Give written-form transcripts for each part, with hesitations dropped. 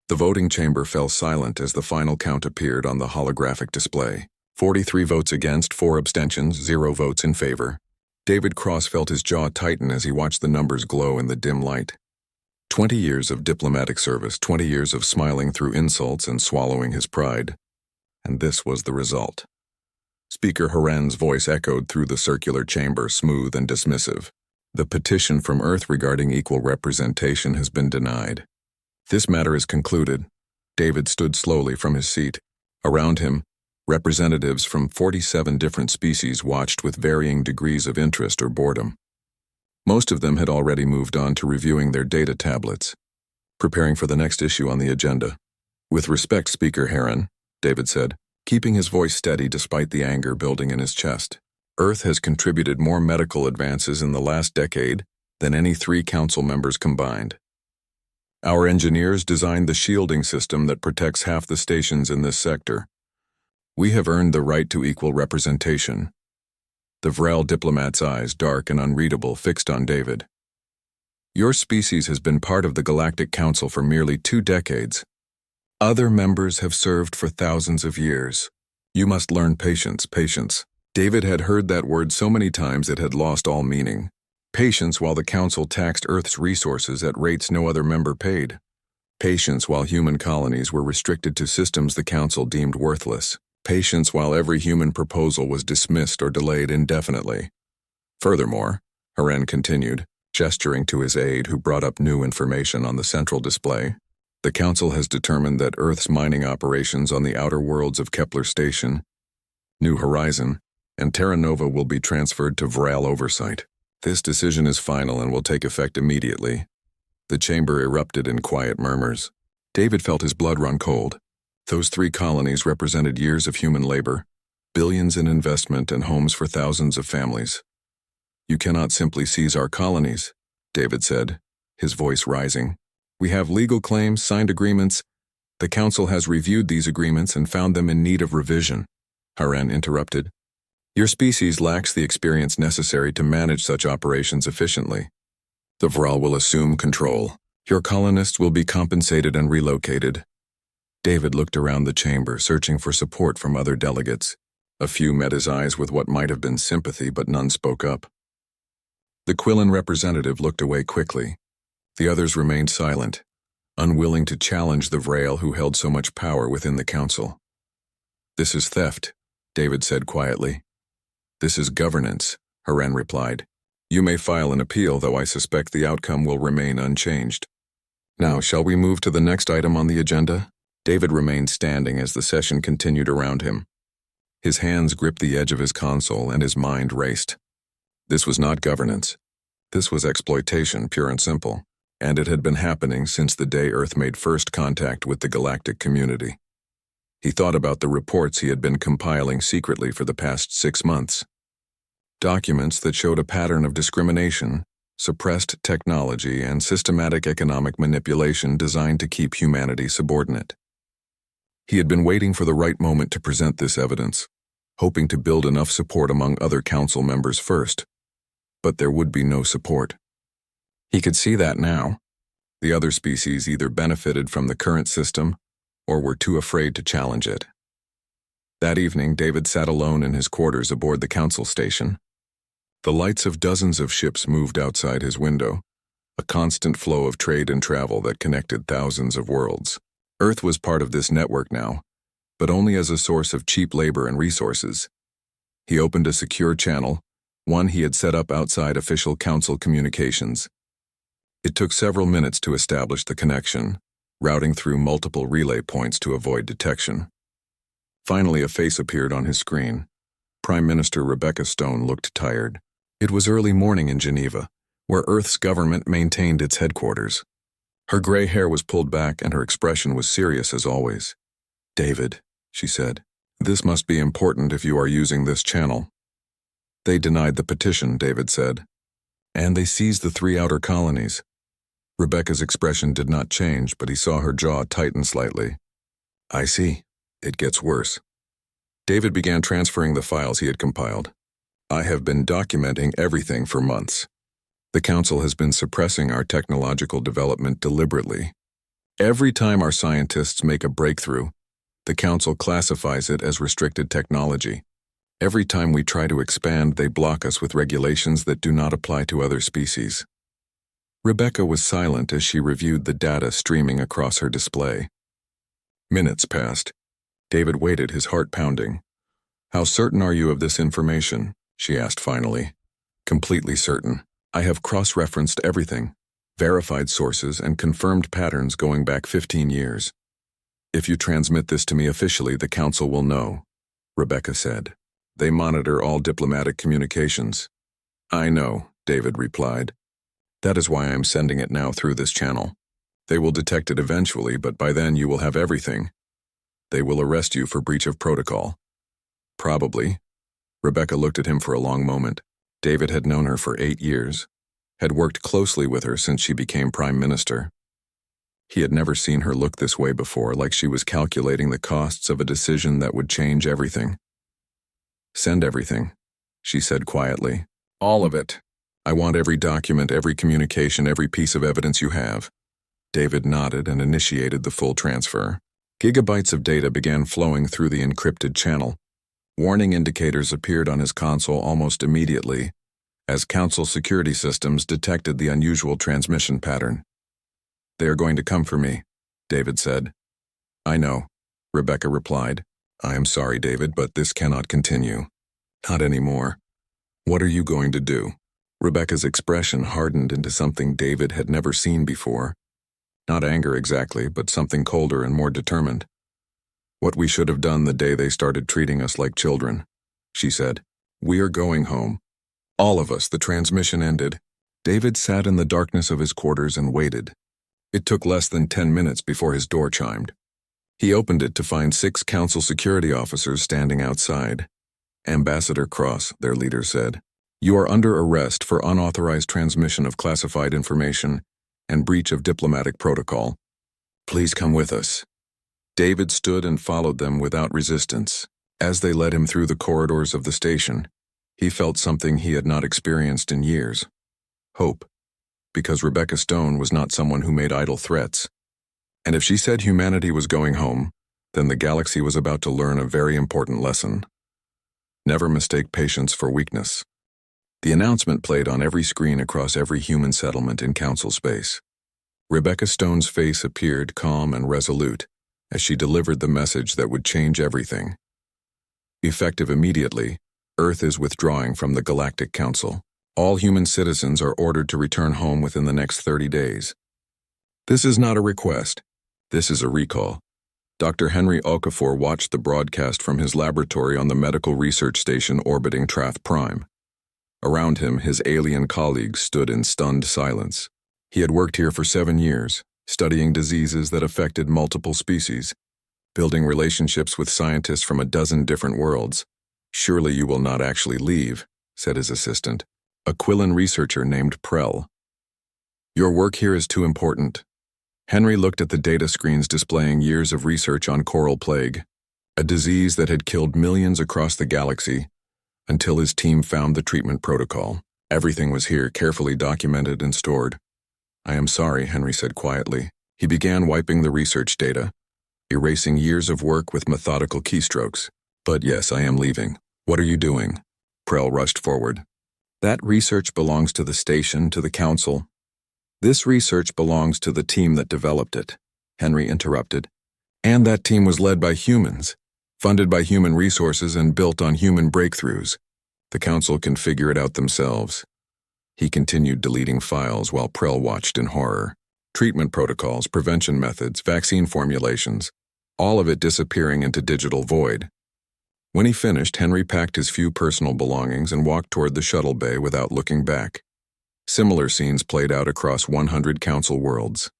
The voting chamber fell silent as the final count appeared on the holographic display. 43 votes against, 4 abstentions, 0 votes in favor. David Cross felt his jaw tighten as he watched the numbers glow in the dim light. 20 years of diplomatic service, 20 years of smiling through insults and swallowing his pride. And this was the result. Speaker Haran's voice echoed through the circular chamber, smooth and dismissive. The petition from Earth regarding equal representation has been denied. This matter is concluded. David stood slowly from his seat. Around him, representatives from 47 different species watched with varying degrees of interest or boredom. Most of them had already moved on to reviewing their data tablets, preparing for the next issue on the agenda. With respect, Speaker Haran, David said, keeping his voice steady despite the anger building in his chest. Earth has contributed more medical advances in the last decade than any 3 council members combined. Our engineers designed the shielding system that protects half the stations in this sector. We have earned the right to equal representation. The Vrel diplomat's eyes, dark and unreadable, fixed on David. Your species has been part of the Galactic Council for merely 2 decades. Other members have served for thousands of years. You must learn patience, patience. David had heard that word so many times it had lost all meaning. Patience while the Council taxed Earth's resources at rates no other member paid. Patience while human colonies were restricted to systems the Council deemed worthless. Patience while every human proposal was dismissed or delayed indefinitely. Furthermore, Haran continued, gesturing to his aide who brought up new information on the central display, the Council has determined that Earth's mining operations on the outer worlds of Kepler Station, New Horizon, and Terra Nova will be transferred to Vrel oversight. This decision is final and will take effect immediately. The chamber erupted in quiet murmurs. David felt his blood run cold. Those 3 colonies represented years of human labor, billions in investment and homes for thousands of families. You cannot simply seize our colonies, David said, his voice rising. We have legal claims, signed agreements. The Council has reviewed these agreements and found them in need of revision. Haran interrupted. Your species lacks the experience necessary to manage such operations efficiently. The Vrel will assume control. Your colonists will be compensated and relocated. David looked around the chamber, searching for support from other delegates. A few met his eyes with what might have been sympathy, but none spoke up. The Quillen representative looked away quickly. The others remained silent, unwilling to challenge the Vrel who held so much power within the Council. This is theft, David said quietly. This is governance, Haran replied. You may file an appeal, though I suspect the outcome will remain unchanged. Now, shall we move to the next item on the agenda? David remained standing as the session continued around him. His hands gripped the edge of his console and his mind raced. This was not governance. This was exploitation, pure and simple, and it had been happening since the day Earth made first contact with the galactic community. He thought about the reports he had been compiling secretly for the past 6 months. Documents that showed a pattern of discrimination, suppressed technology, and systematic economic manipulation designed to keep humanity subordinate. He had been waiting for the right moment to present this evidence, hoping to build enough support among other council members first. But there would be no support. He could see that now. The other species either benefited from the current system or were too afraid to challenge it. That evening, David sat alone in his quarters aboard the council station. The lights of dozens of ships moved outside his window, a constant flow of trade and travel that connected thousands of worlds. Earth was part of this network now, but only as a source of cheap labor and resources. He opened a secure channel, one he had set up outside official council communications. It took several minutes to establish the connection, routing through multiple relay points to avoid detection. Finally, a face appeared on his screen. Prime Minister Rebecca Stone looked tired. It was early morning in Geneva, where Earth's government maintained its headquarters. Her gray hair was pulled back and her expression was serious as always. David, she said, this must be important if you are using this channel. They denied the petition, David said. And they seized the 3 outer colonies. Rebecca's expression did not change, but he saw her jaw tighten slightly. I see. It gets worse. David began transferring the files he had compiled. I have been documenting everything for months. The Council has been suppressing our technological development deliberately. Every time our scientists make a breakthrough, the Council classifies it as restricted technology. Every time we try to expand, they block us with regulations that do not apply to other species. Rebecca was silent as she reviewed the data streaming across her display. Minutes passed. David waited, his heart pounding. "How certain are you of this information?" she asked finally. "Completely certain. I have cross-referenced everything, verified sources, and confirmed patterns going back 15 years. If you transmit this to me officially, the Council will know," Rebecca said. "They monitor all diplomatic communications." "I know," David replied. "That is why I am sending it now through this channel. They will detect it eventually, but by then you will have everything. They will arrest you for breach of protocol." "Probably." Rebecca looked at him for a long moment. David had known her for 8 years, had worked closely with her since she became Prime Minister. He had never seen her look this way before, like she was calculating the costs of a decision that would change everything. "Send everything," she said quietly. "All of it. I want every document, every communication, every piece of evidence you have." David nodded and initiated the full transfer. Gigabytes of data began flowing through the encrypted channel. Warning indicators appeared on his console almost immediately, as Council security systems detected the unusual transmission pattern. "They are going to come for me," David said. "I know," Rebecca replied. "I am sorry, David, but this cannot continue. Not anymore. What are you going to do?" Rebecca's expression hardened into something David had never seen before. Not anger exactly, but something colder and more determined. "What we should have done the day they started treating us like children," she said. "We are going home. All of us." The transmission ended. David sat in the darkness of his quarters and waited. It took less than 10 minutes before his door chimed. He opened it to find 6 Council security officers standing outside. "Ambassador Cross," their leader said, "you are under arrest for unauthorized transmission of classified information and breach of diplomatic protocol. Please come with us." David stood and followed them without resistance. As they led him through the corridors of the station, he felt something he had not experienced in years. Hope. Because Rebecca Stone was not someone who made idle threats. And if she said humanity was going home, then the galaxy was about to learn a very important lesson. Never mistake patience for weakness. The announcement played on every screen across every human settlement in Council space. Rebecca Stone's face appeared calm and resolute as she delivered the message that would change everything. Effective immediately, Earth is withdrawing from the Galactic Council. All human citizens are ordered to return home within the next 30 days. This is not a request. This is a recall. Dr. Henry Okafor watched the broadcast from his laboratory on the medical research station orbiting Trath Prime. Around him, his alien colleagues stood in stunned silence. He had worked here for 7 years, studying diseases that affected multiple species, building relationships with scientists from a dozen different worlds. "Surely you will not actually leave," said his assistant, a Quillan researcher named Prell. "Your work here is too important." Henry looked at the data screens displaying years of research on coral plague, a disease that had killed millions across the galaxy, until his team found the treatment protocol. Everything was here, carefully documented and stored. "I am sorry," Henry said quietly. He began wiping the research data, erasing years of work with methodical keystrokes. "But yes, I am leaving." "What are you doing?" Prell rushed forward. "That research belongs to the station, to the Council." "This research belongs to the team that developed it," Henry interrupted. "And that team was led by humans, funded by human resources and built on human breakthroughs. The Council can figure it out themselves." He continued deleting files while Prell watched in horror. Treatment protocols, prevention methods, vaccine formulations, all of it disappearing into digital void. When he finished, Henry packed his few personal belongings and walked toward the shuttle bay without looking back. Similar scenes played out across 100 Council worlds.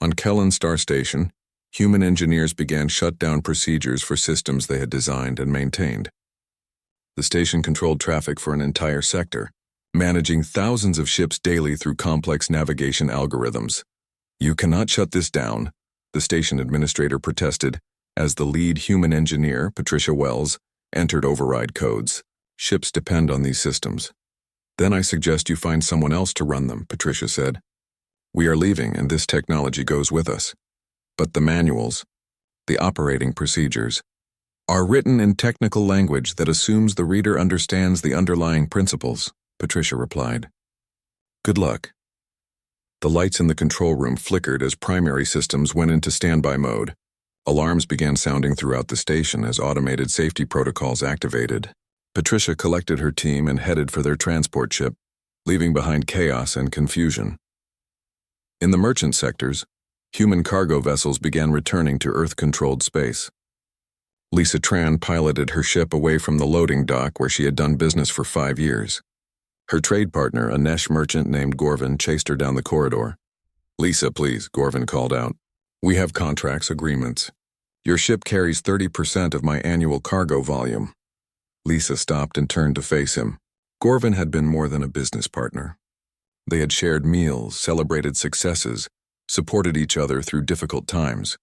On Kellan Star Station, human engineers began shutdown procedures for systems they had designed and maintained. The station controlled traffic for an entire sector, managing thousands of ships daily through complex navigation algorithms. "You cannot shut this down," the station administrator protested, as the lead human engineer, Patricia Wells, entered override codes. "Ships depend on these systems." "Then I suggest you find someone else to run them," Patricia said. "We are leaving, and this technology goes with us. But the manuals, the operating procedures, are written in technical language that assumes the reader understands the underlying principles, Patricia replied. Good luck. The lights in the control room flickered as primary systems went into standby mode. Alarms began sounding throughout the station as automated safety protocols activated. Patricia collected her team and headed for their transport ship, leaving behind chaos and confusion. In the merchant sectors, human cargo vessels began returning to Earth-controlled space. Lisa Tran piloted her ship away from the loading dock where she had done business for 5 years. Her trade partner, a Nesh merchant named Gorvin, chased her down the corridor. Lisa, please, Gorvin called out. We have contracts, agreements. Your ship carries 30% of my annual cargo volume. Lisa stopped and turned to face him. Gorvin had been more than a business partner. They had shared meals, celebrated successes, supported each other through difficult times.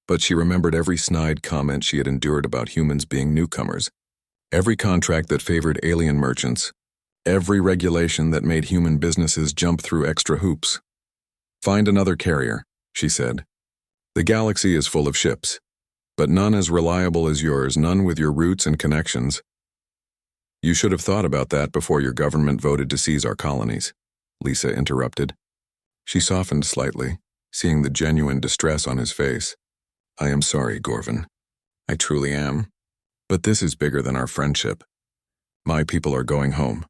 But she remembered every snide comment she had endured about humans being newcomers, every contract that favored alien merchants, every regulation that made human businesses jump through extra hoops. Find another carrier, she said. The galaxy is full of ships, but none as reliable as yours, none with your roots and connections. You should have thought about that before your government voted to seize our colonies, Lisa interrupted. She softened slightly, seeing the genuine distress on his face. I am sorry, Gorvin. I truly am. But this is bigger than our friendship. My people are going home.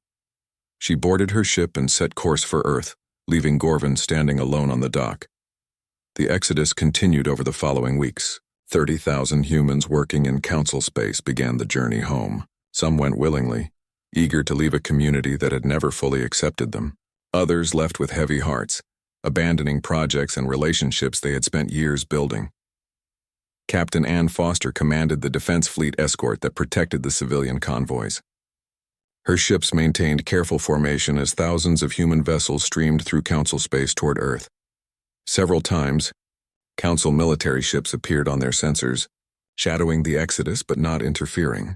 She boarded her ship and set course for Earth, leaving Gorvin standing alone on the dock. The exodus continued over the following weeks. 30,000 humans working in council space began the journey home. Some went willingly, eager to leave a community that had never fully accepted them. Others left with heavy hearts, abandoning projects and relationships they had spent years building. Captain Ann Foster commanded the Defense Fleet escort that protected the civilian convoys. Her ships maintained careful formation as thousands of human vessels streamed through Council space toward Earth. Several times, Council military ships appeared on their sensors, shadowing the exodus but not interfering.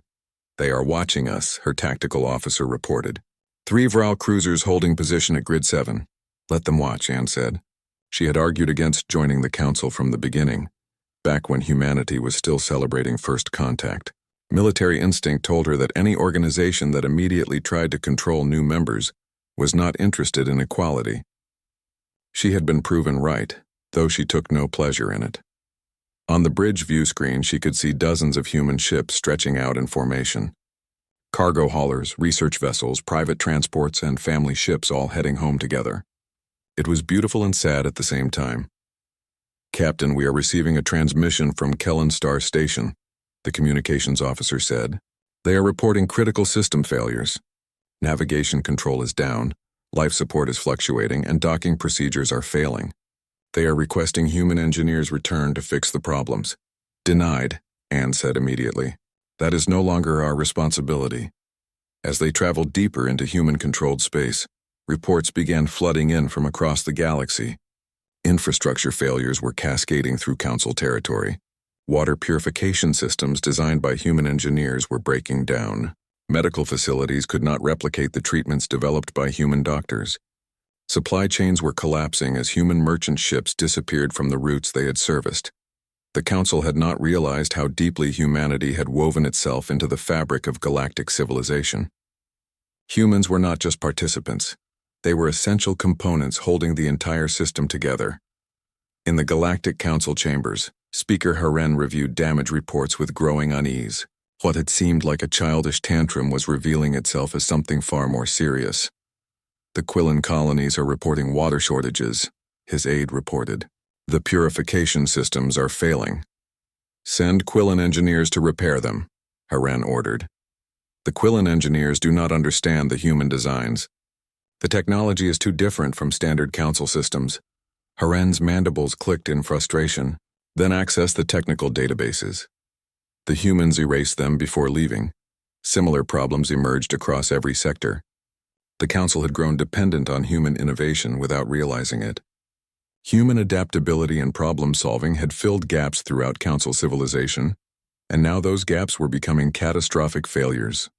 They are watching us, her tactical officer reported. 3 Vral cruisers holding position at Grid 7. Let them watch, Ann said. She had argued against joining the Council from the beginning, back when humanity was still celebrating first contact. Military instinct told her that any organization that immediately tried to control new members was not interested in equality. She had been proven right, though she took no pleasure in it. On the bridge view screen, she could see dozens of human ships stretching out in formation. Cargo haulers, research vessels, private transports, and family ships all heading home together. It was beautiful and sad at the same time. Captain, we are receiving a transmission from Kellen Star Station, the communications officer said. They are reporting critical system failures. Navigation control is down, life support is fluctuating, and docking procedures are failing. They are requesting human engineers return to fix the problems. Denied, Ann said immediately. That is no longer our responsibility. As they traveled deeper into human-controlled space, reports began flooding in from across the galaxy. Infrastructure failures were cascading through Council territory. Water purification systems designed by human engineers were breaking down. Medical facilities could not replicate the treatments developed by human doctors. Supply chains were collapsing as human merchant ships disappeared from the routes they had serviced. The Council had not realized how deeply humanity had woven itself into the fabric of galactic civilization. Humans were not just participants. They were essential components holding the entire system together. In the Galactic Council chambers, Speaker Haren reviewed damage reports with growing unease. What had seemed like a childish tantrum was revealing itself as something far more serious. The Quillen colonies are reporting water shortages, his aide reported. The purification systems are failing. Send Quillen engineers to repair them, Haren ordered. The Quillen engineers do not understand the human designs. The technology is too different from standard Council systems. Haren's mandibles clicked in frustration, then accessed the technical databases. The humans erased them before leaving. Similar problems emerged across every sector. The Council had grown dependent on human innovation without realizing it. Human adaptability and problem-solving had filled gaps throughout Council civilization, and now those gaps were becoming catastrophic failures.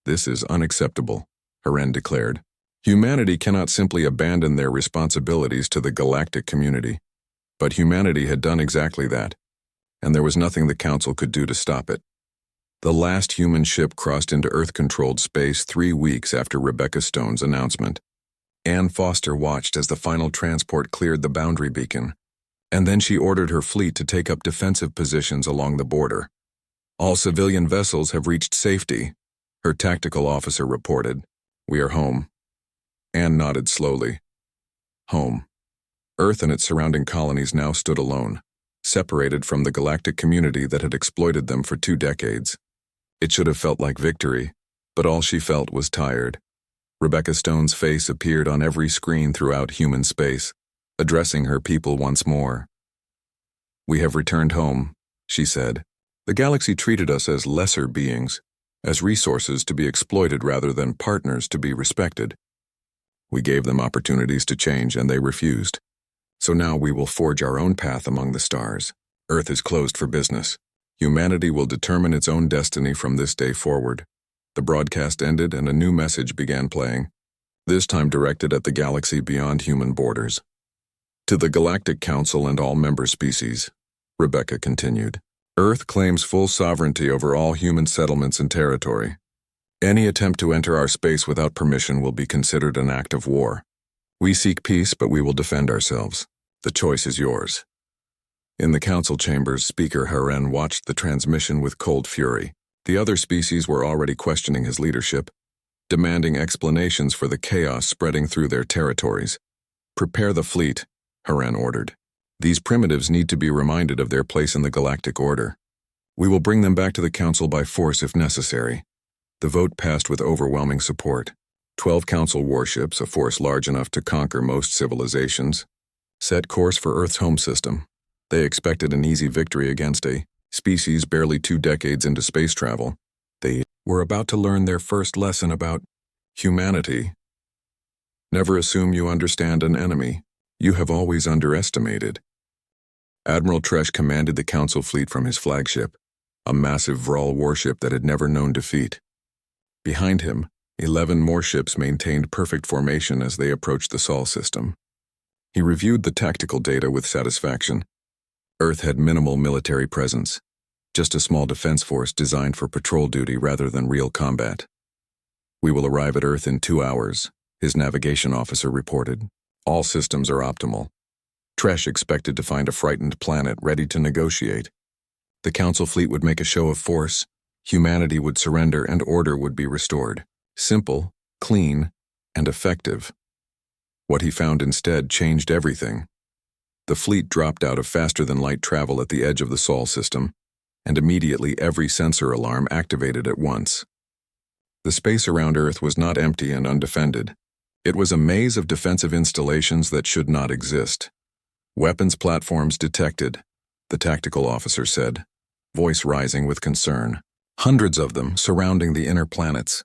This is unacceptable, Haren declared. Humanity cannot simply abandon their responsibilities to the galactic community. But humanity had done exactly that, and there was nothing the Council could do to stop it. The last human ship crossed into Earth-controlled space 3 weeks after Rebecca Stone's announcement. Anne Foster watched as the final transport cleared the boundary beacon, and then she ordered her fleet to take up defensive positions along the border. "All civilian vessels have reached safety," her tactical officer reported. "We are home." Anne nodded slowly. Home. Earth and its surrounding colonies now stood alone, separated from the galactic community that had exploited them for 2 decades. It should have felt like victory, but all she felt was tired. Rebecca Stone's face appeared on every screen throughout human space, addressing her people once more. "We have returned home," she said. "The galaxy treated us as lesser beings, as resources to be exploited rather than partners to be respected. We gave them opportunities to change, and they refused. So now we will forge our own path among the stars. Earth is closed for business. Humanity will determine its own destiny from this day forward." The broadcast ended and a new message began playing, this time directed at the galaxy beyond human borders. "To the Galactic Council and all member species," Rebecca continued, "Earth claims full sovereignty over all human settlements and territory. Any attempt to enter our space without permission will be considered an act of war. We seek peace, but we will defend ourselves. The choice is yours." In the council chambers, Speaker Haren watched the transmission with cold fury. The other species were already questioning his leadership, demanding explanations for the chaos spreading through their territories. "Prepare the fleet," Haren ordered. "These primitives need to be reminded of their place in the galactic order. We will bring them back to the council by force if necessary." The vote passed with overwhelming support. 12 council warships, a force large enough to conquer most civilizations, set course for Earth's home system. They expected an easy victory against a species barely 2 decades into space travel. They were about to learn their first lesson about humanity. Never assume you understand an enemy. You have always underestimated. Admiral Tresh commanded the council fleet from his flagship, a massive Vral warship that had never known defeat. Behind him, 11 more ships maintained perfect formation as they approached the Sol system. He reviewed the tactical data with satisfaction. Earth had minimal military presence, just a small defense force designed for patrol duty rather than real combat. "We will arrive at Earth in 2 hours, his navigation officer reported. "All systems are optimal." Tresh expected to find a frightened planet ready to negotiate. The council fleet would make a show of force, humanity would surrender, and order would be restored. Simple, clean, and effective. What he found instead changed everything. The fleet dropped out of faster-than-light travel at the edge of the Sol system, and immediately every sensor alarm activated at once. The space around Earth was not empty and undefended. It was a maze of defensive installations that should not exist. "Weapons platforms detected," the tactical officer said, voice rising with concern. "Hundreds of them surrounding the inner planets.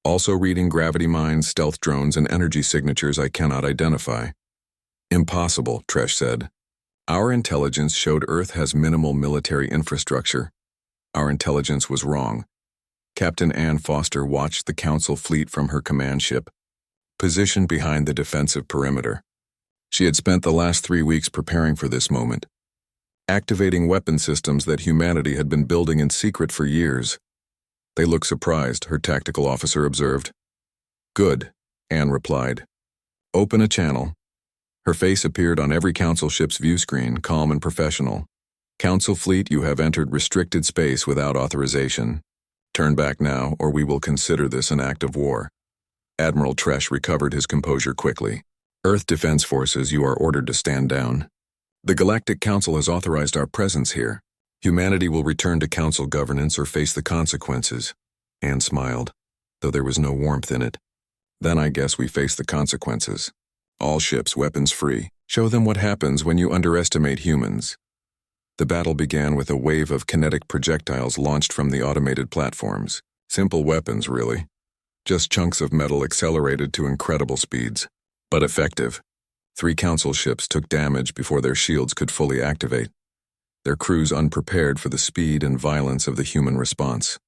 Also reading gravity mines, stealth drones, and energy signatures I cannot identify." "Impossible," Tresh said. "Our intelligence showed Earth has minimal military infrastructure. Our intelligence was wrong." Captain Anne Foster watched the council fleet from her command ship, positioned behind the defensive perimeter. She had spent the last 3 weeks preparing for this moment, activating weapon systems that humanity had been building in secret for years. "They look surprised," her tactical officer observed. "Good," Anne replied. "Open a channel." Her face appeared on every council ship's view screen, calm and professional. "Council fleet, you have entered restricted space without authorization. Turn back now, or we will consider this an act of war." Admiral Tresh recovered his composure quickly. "Earth Defense Forces, you are ordered to stand down. The Galactic Council has authorized our presence here. Humanity will return to council governance or face the consequences." Anne smiled, though there was no warmth in it. "Then I guess we face the consequences. All ships weapons free. Show them what happens when you underestimate humans." The battle began with a wave of kinetic projectiles launched from the automated platforms. Simple weapons, really. Just chunks of metal accelerated to incredible speeds, but effective. 3 council ships took damage before their shields could fully activate, their crews unprepared for the speed and violence of the human response.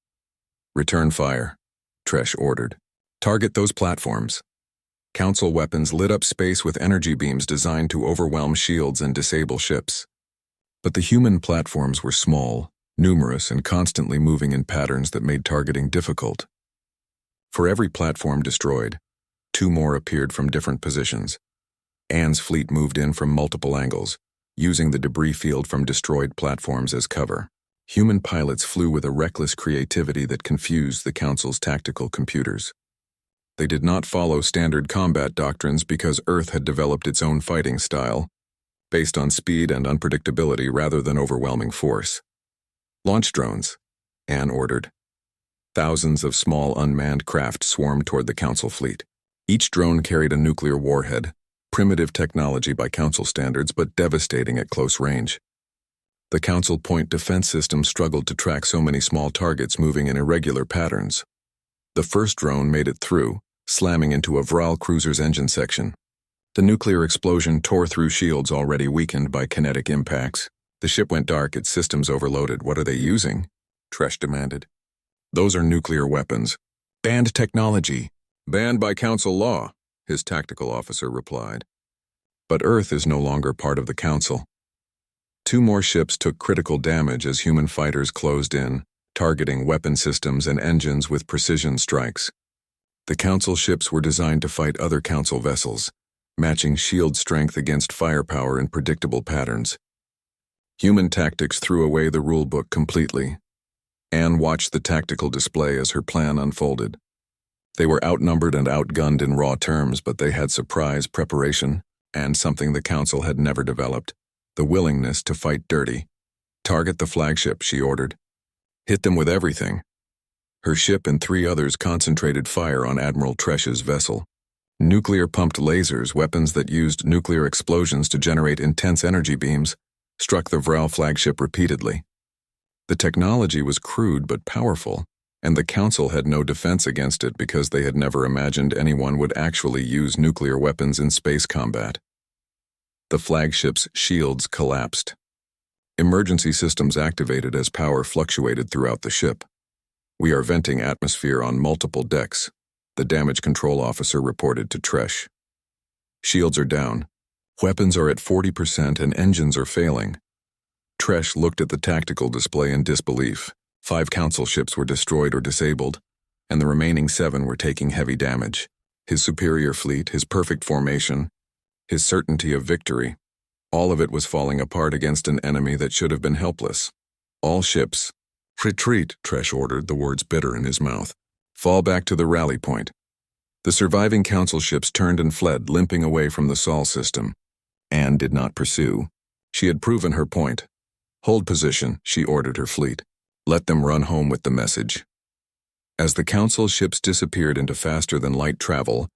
"Return fire," Tresh ordered. "Target those platforms." Council weapons lit up space with energy beams designed to overwhelm shields and disable ships. But the human platforms were small, numerous, and constantly moving in patterns that made targeting difficult. For every platform destroyed, 2 more appeared from different positions. Anne's fleet moved in from multiple angles, using the debris field from destroyed platforms as cover. Human pilots flew with a reckless creativity that confused the Council's tactical computers. They did not follow standard combat doctrines because Earth had developed its own fighting style, based on speed and unpredictability rather than overwhelming force. Launch drones, Anne ordered. Thousands of small unmanned craft swarmed toward the Council fleet. Each drone carried a nuclear warhead, primitive technology by Council standards but devastating at close range. The Council point defense system struggled to track so many small targets moving in irregular patterns. The first drone made it through, slamming into a Vral cruiser's engine section. The nuclear explosion tore through shields already weakened by kinetic impacts. The ship went dark, its systems overloaded. What are they using? Tresh demanded. Those are nuclear weapons. Banned technology. Banned by Council law, his tactical officer replied. But Earth is no longer part of the Council. 2 more ships took critical damage as human fighters closed in, targeting weapon systems and engines with precision strikes. The Council ships were designed to fight other Council vessels, matching shield strength against firepower in predictable patterns. Human tactics threw away the rulebook completely. Anne watched the tactical display as her plan unfolded. They were outnumbered and outgunned in raw terms, but they had surprise preparation and something the Council had never developed, the willingness to fight dirty. Target the flagship, she ordered. Hit them with everything. Her ship and 3 others concentrated fire on Admiral Tresh's vessel. Nuclear-pumped lasers, weapons that used nuclear explosions to generate intense energy beams, struck the Vral flagship repeatedly. The technology was crude but powerful, and the Council had no defense against it because they had never imagined anyone would actually use nuclear weapons in space combat. The flagship's shields collapsed. Emergency systems activated as power fluctuated throughout the ship. We are venting atmosphere on multiple decks, the damage control officer reported to Tresh. Shields are down. Weapons are at 40% and engines are failing. Tresh looked at the tactical display in disbelief. 5 Council ships were destroyed or disabled, and the remaining 7 were taking heavy damage. His superior fleet, his perfect formation, his certainty of victory, all of it was falling apart against an enemy that should have been helpless. All ships, retreat, Tresh ordered, the words bitter in his mouth. Fall back to the rally point. The surviving Council ships turned and fled, limping away from the Sol system. Anne did not pursue. She had proven her point. Hold position, she ordered her fleet. Let them run home with the message. As the Council ships disappeared into faster-than-light travel,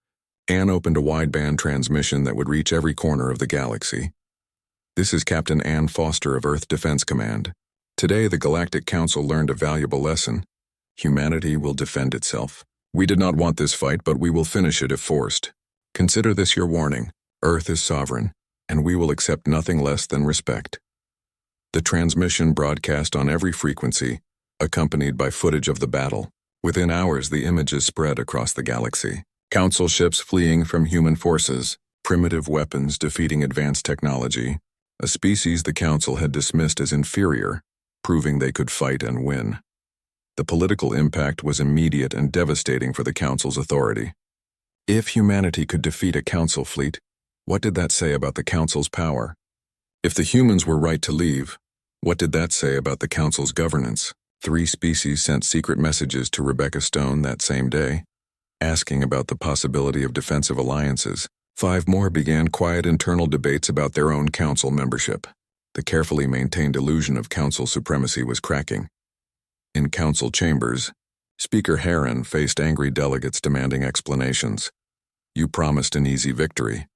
Anne opened a wideband transmission that would reach every corner of the galaxy. This is Captain Anne Foster of Earth Defense Command. Today, the Galactic Council learned a valuable lesson. Humanity will defend itself. We did not want this fight, but we will finish it if forced. Consider this your warning. Earth is sovereign, and we will accept nothing less than respect. The transmission broadcast on every frequency, accompanied by footage of the battle. Within hours, the images spread across the galaxy. Council ships fleeing from human forces, primitive weapons defeating advanced technology, a species the Council had dismissed as inferior, proving they could fight and win. The political impact was immediate and devastating for the Council's authority. If humanity could defeat a Council fleet, what did that say about the Council's power? If the humans were right to leave, what did that say about the Council's governance? 3 species sent secret messages to Rebecca Stone that same day, asking about the possibility of defensive alliances. 5 more began quiet internal debates about their own Council membership. The carefully maintained illusion of Council supremacy was cracking. In Council chambers, Speaker Heron faced angry delegates demanding explanations. You promised an easy victory,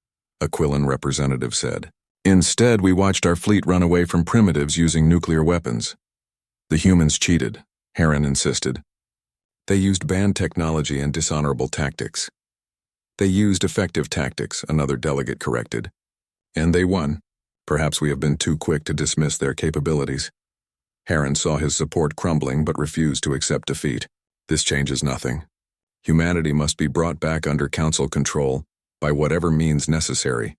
a Quillen representative said. Instead, we watched our fleet run away from primitives using nuclear weapons. The humans cheated, Heron insisted. They used banned technology and dishonorable tactics. They used effective tactics, another delegate corrected. And they won. Perhaps we have been too quick to dismiss their capabilities. Heron saw his support crumbling but refused to accept defeat. This changes nothing. Humanity must be brought back under Council control, by whatever means necessary.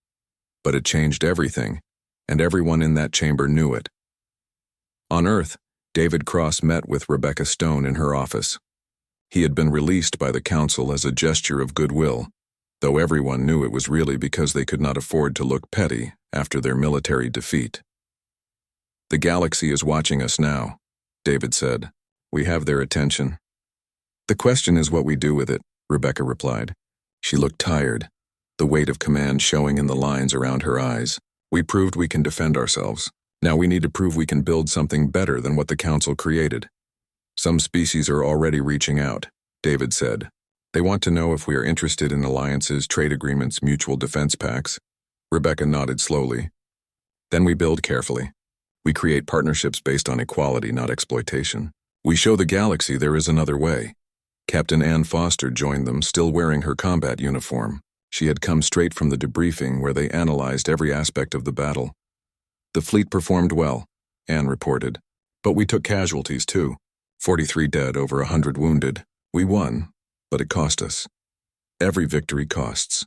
But it changed everything, and everyone in that chamber knew it. On Earth, David Cross met with Rebecca Stone in her office. He had been released by the Council as a gesture of goodwill, though everyone knew it was really because they could not afford to look petty after their military defeat. "The galaxy is watching us now," David said. "We have their attention." "The question is what we do with it," Rebecca replied. She looked tired, the weight of command showing in the lines around her eyes. "We proved we can defend ourselves. Now we need to prove we can build something better than what the Council created." "Some species are already reaching out," David said. "They want to know if we are interested in alliances, trade agreements, mutual defense pacts." Rebecca nodded slowly. "Then we build carefully. We create partnerships based on equality, not exploitation. We show the galaxy there is another way." Captain Ann Foster joined them, still wearing her combat uniform. She had come straight from the debriefing where they analyzed every aspect of the battle. "The fleet performed well," Ann reported. "But we took casualties too. 43 dead, over 100 wounded. We won, but it cost us." "Every victory costs,"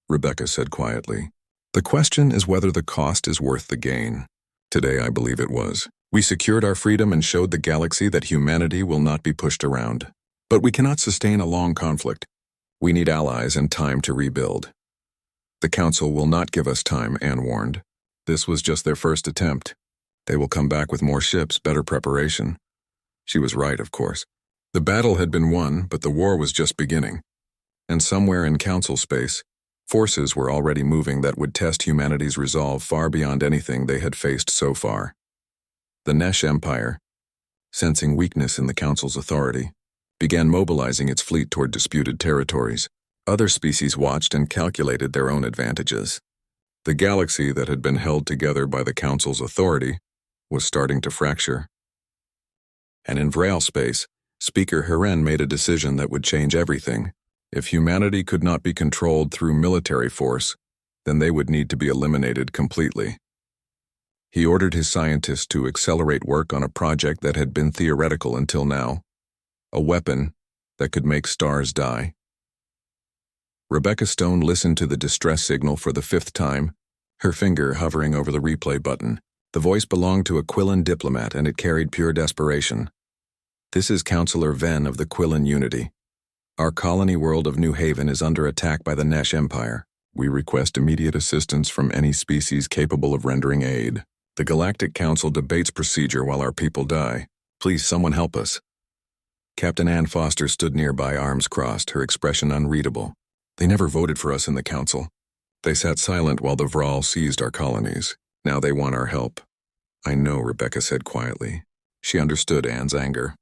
Rebecca said quietly. "The question is whether the cost is worth the gain. Today I believe it was. We secured our freedom and showed the galaxy that humanity will not be pushed around. But we cannot sustain a long conflict. We need allies and time to rebuild." "The Council will not give us time," Ann warned. "This was just their first attempt. They will come back with more ships, better preparation." She was right, of course. The battle had been won, but the war was just beginning. And somewhere in Council space, forces were already moving that would test humanity's resolve far beyond anything they had faced so far. The Nesh Empire, sensing weakness in the Council's authority, began mobilizing its fleet toward disputed territories. Other species watched and calculated their own advantages. The galaxy that had been held together by the Council's authority was starting to fracture. And in Vrail space, Speaker Heren made a decision that would change everything. If humanity could not be controlled through military force, then they would need to be eliminated completely. He ordered his scientists to accelerate work on a project that had been theoretical until now, a weapon that could make stars die. Rebecca Stone listened to the distress signal for the 5th time, her finger hovering over the replay button. The voice belonged to a Quillen diplomat, and it carried pure desperation. "This is Counselor Venn of the Quillen Unity. Our colony world of New Haven is under attack by the Nesh Empire. We request immediate assistance from any species capable of rendering aid. The Galactic Council debates procedure while our people die. Please, someone help us." Captain Ann Foster stood nearby, arms crossed, her expression unreadable. "They never voted for us in the Council. They sat silent while the Vraal seized our colonies. Now they want our help." "I know," Rebecca said quietly. She understood Ann's anger.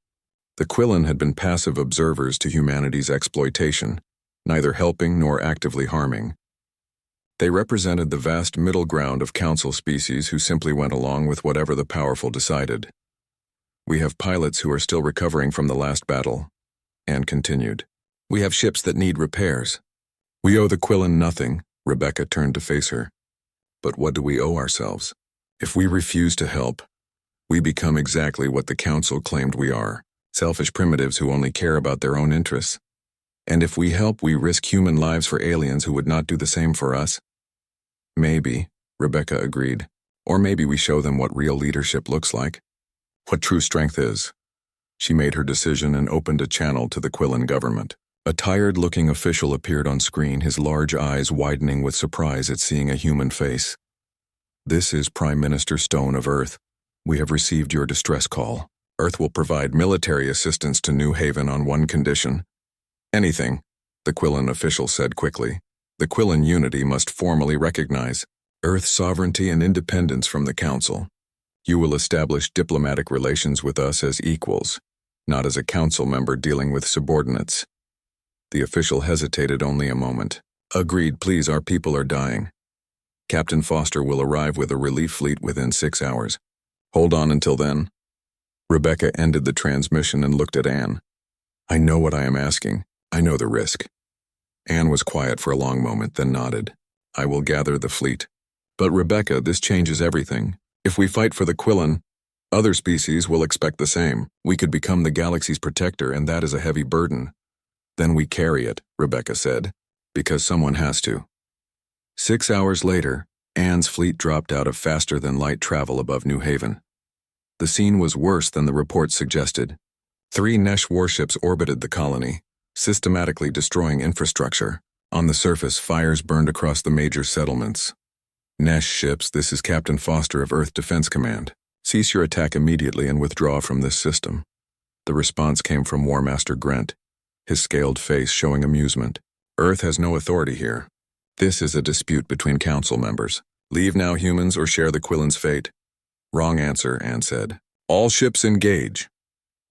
The Quillen had been passive observers to humanity's exploitation, neither helping nor actively harming. They represented the vast middle ground of Council species who simply went along with whatever the powerful decided. "We have pilots who are still recovering from the last battle," Ann continued. "We have ships that need repairs. We owe the Quillen nothing." Rebecca turned to face her. "But what do we owe ourselves? If we refuse to help, we become exactly what the Council claimed we are, selfish primitives who only care about their own interests. And if we help, we risk human lives for aliens who would not do the same for us." "Maybe," Rebecca agreed. "Or maybe we show them what real leadership looks like, what true strength is." She made her decision and opened a channel to the Quillen government. A tired-looking official appeared on screen, his large eyes widening with surprise at seeing a human face. "This is Prime Minister Stone of Earth. We have received your distress call. Earth will provide military assistance to New Haven on one condition." "Anything," the Quillen official said quickly. "The Quillen Unity must formally recognize Earth's sovereignty and independence from the Council. You will establish diplomatic relations with us as equals, not as a Council member dealing with subordinates." The official hesitated only a moment. "Agreed, please, our people are dying. Captain Foster will arrive with a relief fleet within 6 hours. Hold on until then." Rebecca ended the transmission and looked at Ann. "I know what I am asking. I know the risk." Ann was quiet for a long moment, then nodded. "I will gather the fleet. But Rebecca, this changes everything. If we fight for the Quillen, other species will expect the same. We could become the galaxy's protector, and that is a heavy burden." "Then we carry it," Rebecca said, "because someone has to. 6 hours later, Anne's fleet dropped out of faster-than-light travel above New Haven. The scene was worse than the report suggested. 3 Nesh warships orbited the colony, systematically destroying infrastructure. On the surface, fires burned across the major settlements. Nesh ships, this is Captain Foster of Earth Defense Command. Cease your attack immediately and withdraw from this system. The response came from War Master Grant, his scaled face showing amusement. Earth has no authority here. This is a dispute between council members. Leave now, humans, or share the Quillen's fate. Wrong answer, Anne said. All ships engage.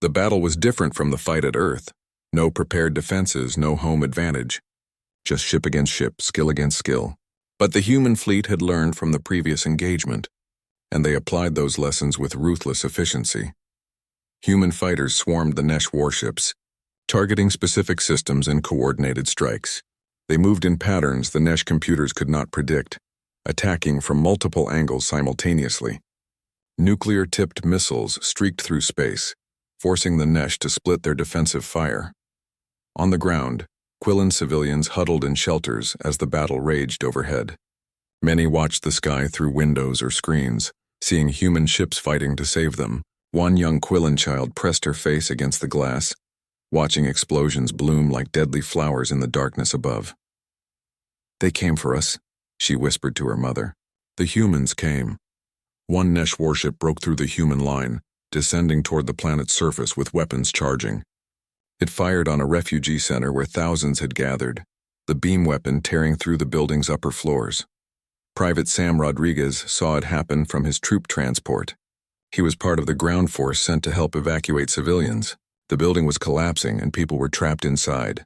The battle was different from the fight at Earth. No prepared defenses, no home advantage. Just ship against ship, skill against skill. But the human fleet had learned from the previous engagement, and they applied those lessons with ruthless efficiency. Human fighters swarmed the Nesh warships, targeting specific systems in coordinated strikes. They moved in patterns the Nesh computers could not predict, attacking from multiple angles simultaneously. Nuclear-tipped missiles streaked through space, forcing the Nesh to split their defensive fire. On the ground, Quillen civilians huddled in shelters as the battle raged overhead. Many watched the sky through windows or screens, seeing human ships fighting to save them. One young Quillen child pressed her face against the glass, watching explosions bloom like deadly flowers in the darkness above. They came for us, she whispered to her mother. The humans came. One Nesh warship broke through the human line, descending toward the planet's surface with weapons charging. It fired on a refugee center where thousands had gathered, the beam weapon tearing through the building's upper floors. Private Sam Rodriguez saw it happen from his troop transport. He was part of the ground force sent to help evacuate civilians. The building was collapsing and people were trapped inside.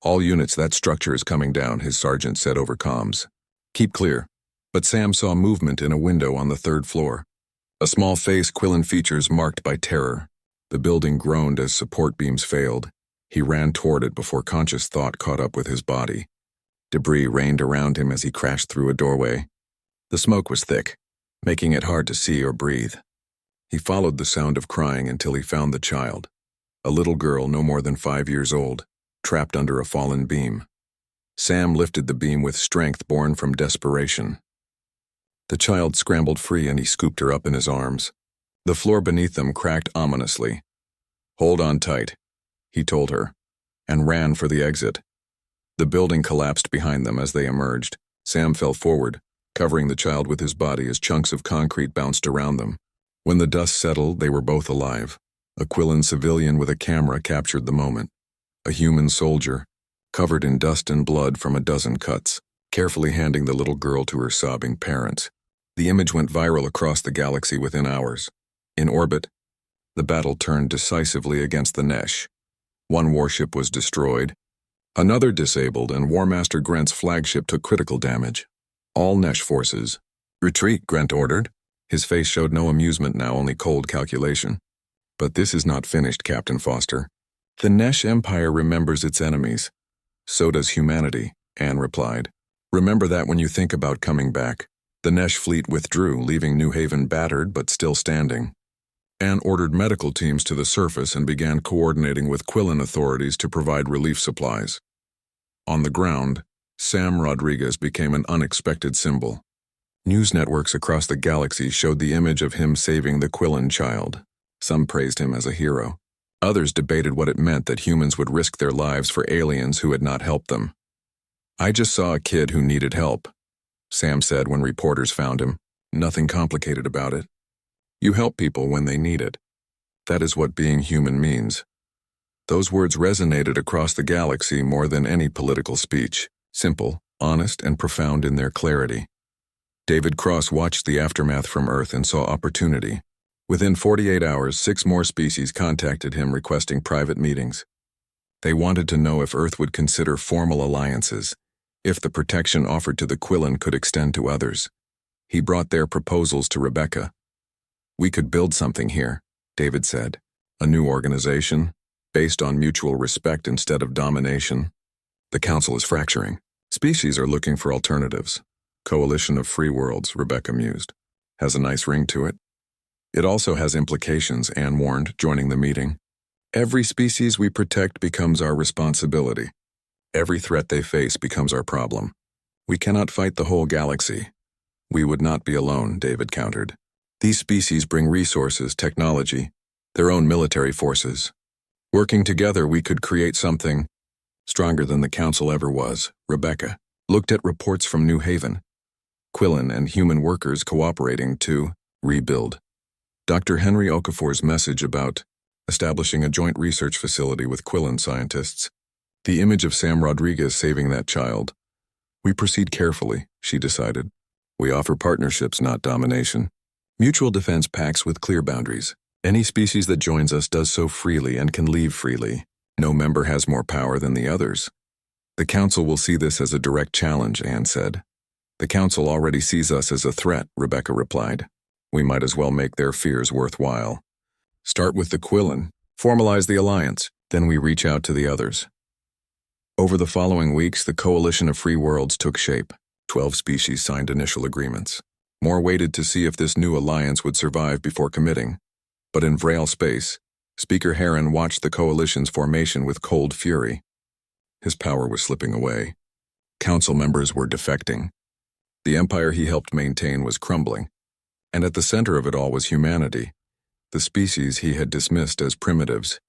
All units, that structure is coming down, his sergeant said over comms. Keep clear. But Sam saw movement in a window on the 3rd floor. A small face, Quillen features marked by terror. The building groaned as support beams failed. He ran toward it before conscious thought caught up with his body. Debris rained around him as he crashed through a doorway. The smoke was thick, making it hard to see or breathe. He followed the sound of crying until he found the child, a little girl no more than 5 years old, trapped under a fallen beam. Sam lifted the beam with strength born from desperation. The child scrambled free and he scooped her up in his arms. The floor beneath them cracked ominously. Hold on tight, he told her, and ran for the exit. The building collapsed behind them as they emerged. Sam fell forward, covering the child with his body as chunks of concrete bounced around them. When the dust settled, they were both alive. A Quillen civilian with a camera captured the moment. A human soldier, covered in dust and blood from a dozen cuts, carefully handing the little girl to her sobbing parents. The image went viral across the galaxy within hours. In orbit, the battle turned decisively against the Nesh. One warship was destroyed, another disabled, and War Master Grant's flagship took critical damage. All Nesh forces. Retreat, Grant ordered. His face showed no amusement now, only cold calculation. But this is not finished, Captain Foster. The Nesh Empire remembers its enemies. So does humanity, Anne replied. Remember that when you think about coming back. The Nesh fleet withdrew, leaving New Haven battered but still standing. Anne ordered medical teams to the surface and began coordinating with Quillen authorities to provide relief supplies. On the ground, Sam Rodriguez became an unexpected symbol. News networks across the galaxy showed the image of him saving the Quillen child. Some praised him as a hero. Others debated what it meant that humans would risk their lives for aliens who had not helped them. I just saw a kid who needed help, Sam said when reporters found him. Nothing complicated about it. You help people when they need it. That is what being human means. Those words resonated across the galaxy more than any political speech, simple, honest, and profound in their clarity. David Cross watched the aftermath from Earth and saw opportunity. Within 48 hours, 6 more species contacted him requesting private meetings. They wanted to know if Earth would consider formal alliances, if the protection offered to the Quillen could extend to others. He brought their proposals to Rebecca. We could build something here, David said. A new organization, based on mutual respect instead of domination. The council is fracturing. Species are looking for alternatives. Coalition of Free Worlds, Rebecca mused. Has a nice ring to it. It also has implications, Anne warned, joining the meeting. Every species we protect becomes our responsibility. Every threat they face becomes our problem. We cannot fight the whole galaxy. We would not be alone, David countered. These species bring resources, technology, their own military forces. Working together, we could create something stronger than the Council ever was. Rebecca looked at reports from New Haven. Quillen and human workers cooperating to rebuild. Dr. Henry Okafor's message about establishing a joint research facility with Quillen scientists. The image of Sam Rodriguez saving that child. We proceed carefully, she decided. We offer partnerships, not domination. Mutual defense pacts with clear boundaries. Any species that joins us does so freely and can leave freely. No member has more power than the others. The Council will see this as a direct challenge, Anne said. The Council already sees us as a threat, Rebecca replied. We might as well make their fears worthwhile. Start with the Quillen, formalize the alliance, then we reach out to the others. Over the following weeks, the coalition of free worlds took shape. 12 species signed initial agreements. More waited to see if this new alliance would survive before committing. But in Vrail space, Speaker Heron watched the coalition's formation with cold fury. His power was slipping away. Council members were defecting. The empire he helped maintain was crumbling. And at the center of it all was humanity, the species he had dismissed as primitives.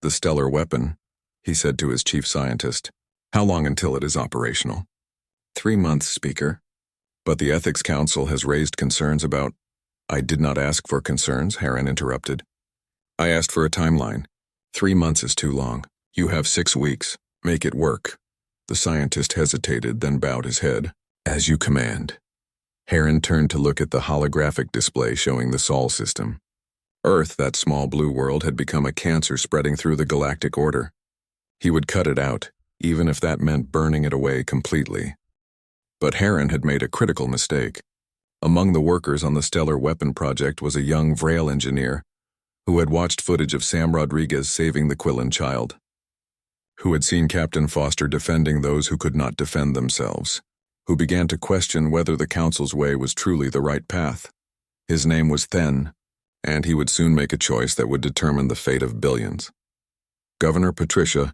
The stellar weapon, he said to his chief scientist. How long until it is operational? 3 months, Speaker. But the Ethics Council has raised concerns about... I did not ask for concerns, Heron interrupted. I asked for a timeline. 3 months is too long. You have 6 weeks. Make it work. The scientist hesitated, then bowed his head. As you command. Heron turned to look at the holographic display showing the Sol system. Earth, that small blue world, had become a cancer spreading through the galactic order. He would cut it out, even if that meant burning it away completely. But Heron had made a critical mistake. Among the workers on the Stellar Weapon Project was a young Vrail engineer who had watched footage of Sam Rodriguez saving the Quillen child, who had seen Captain Foster defending those who could not defend themselves, who began to question whether the Council's way was truly the right path. His name was Then, and he would soon make a choice that would determine the fate of billions. Governor Patricia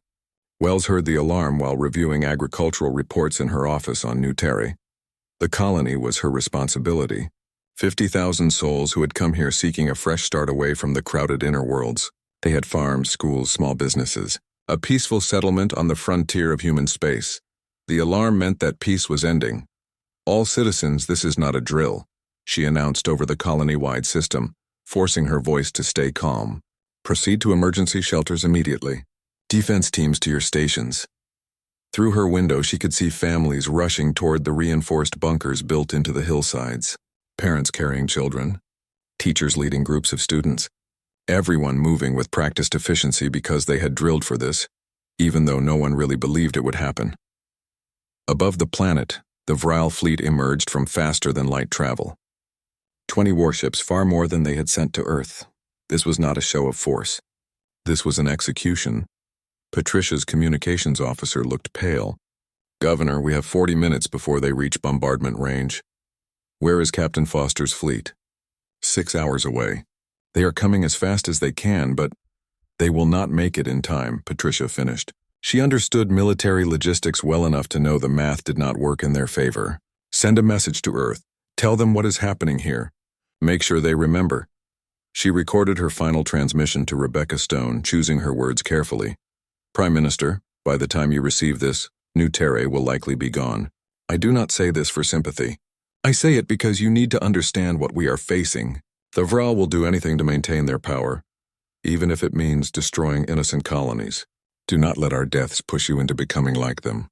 Wells heard the alarm while reviewing agricultural reports in her office on New Terry. The colony was her responsibility. 50,000 souls who had come here seeking a fresh start away from the crowded inner worlds. They had farms, schools, small businesses. A peaceful settlement on the frontier of human space. The alarm meant that peace was ending. All citizens, this is not a drill, she announced over the colony-wide system, forcing her voice to stay calm. Proceed to emergency shelters immediately. Defense teams to your stations. Through her window, she could see families rushing toward the reinforced bunkers built into the hillsides. Parents carrying children. Teachers leading groups of students. Everyone moving with practiced efficiency because they had drilled for this, even though no one really believed it would happen. Above the planet, the Vrail fleet emerged from faster-than-light travel. 20 warships, far more than they had sent to Earth. This was not a show of force. This was an execution. Patricia's communications officer looked pale. Governor, we have 40 minutes before they reach bombardment range. Where is Captain Foster's fleet? 6 hours away. They are coming as fast as they can, but they will not make it in time, Patricia finished. She understood military logistics well enough to know the math did not work in their favor. Send a message to Earth. Tell them what is happening here. Make sure they remember. She recorded her final transmission to Rebecca Stone, choosing her words carefully. Prime Minister, by the time you receive this, New Terre will likely be gone. I do not say this for sympathy. I say it because you need to understand what we are facing. The Vrail will do anything to maintain their power, even if it means destroying innocent colonies. Do not let our deaths push you into becoming like them.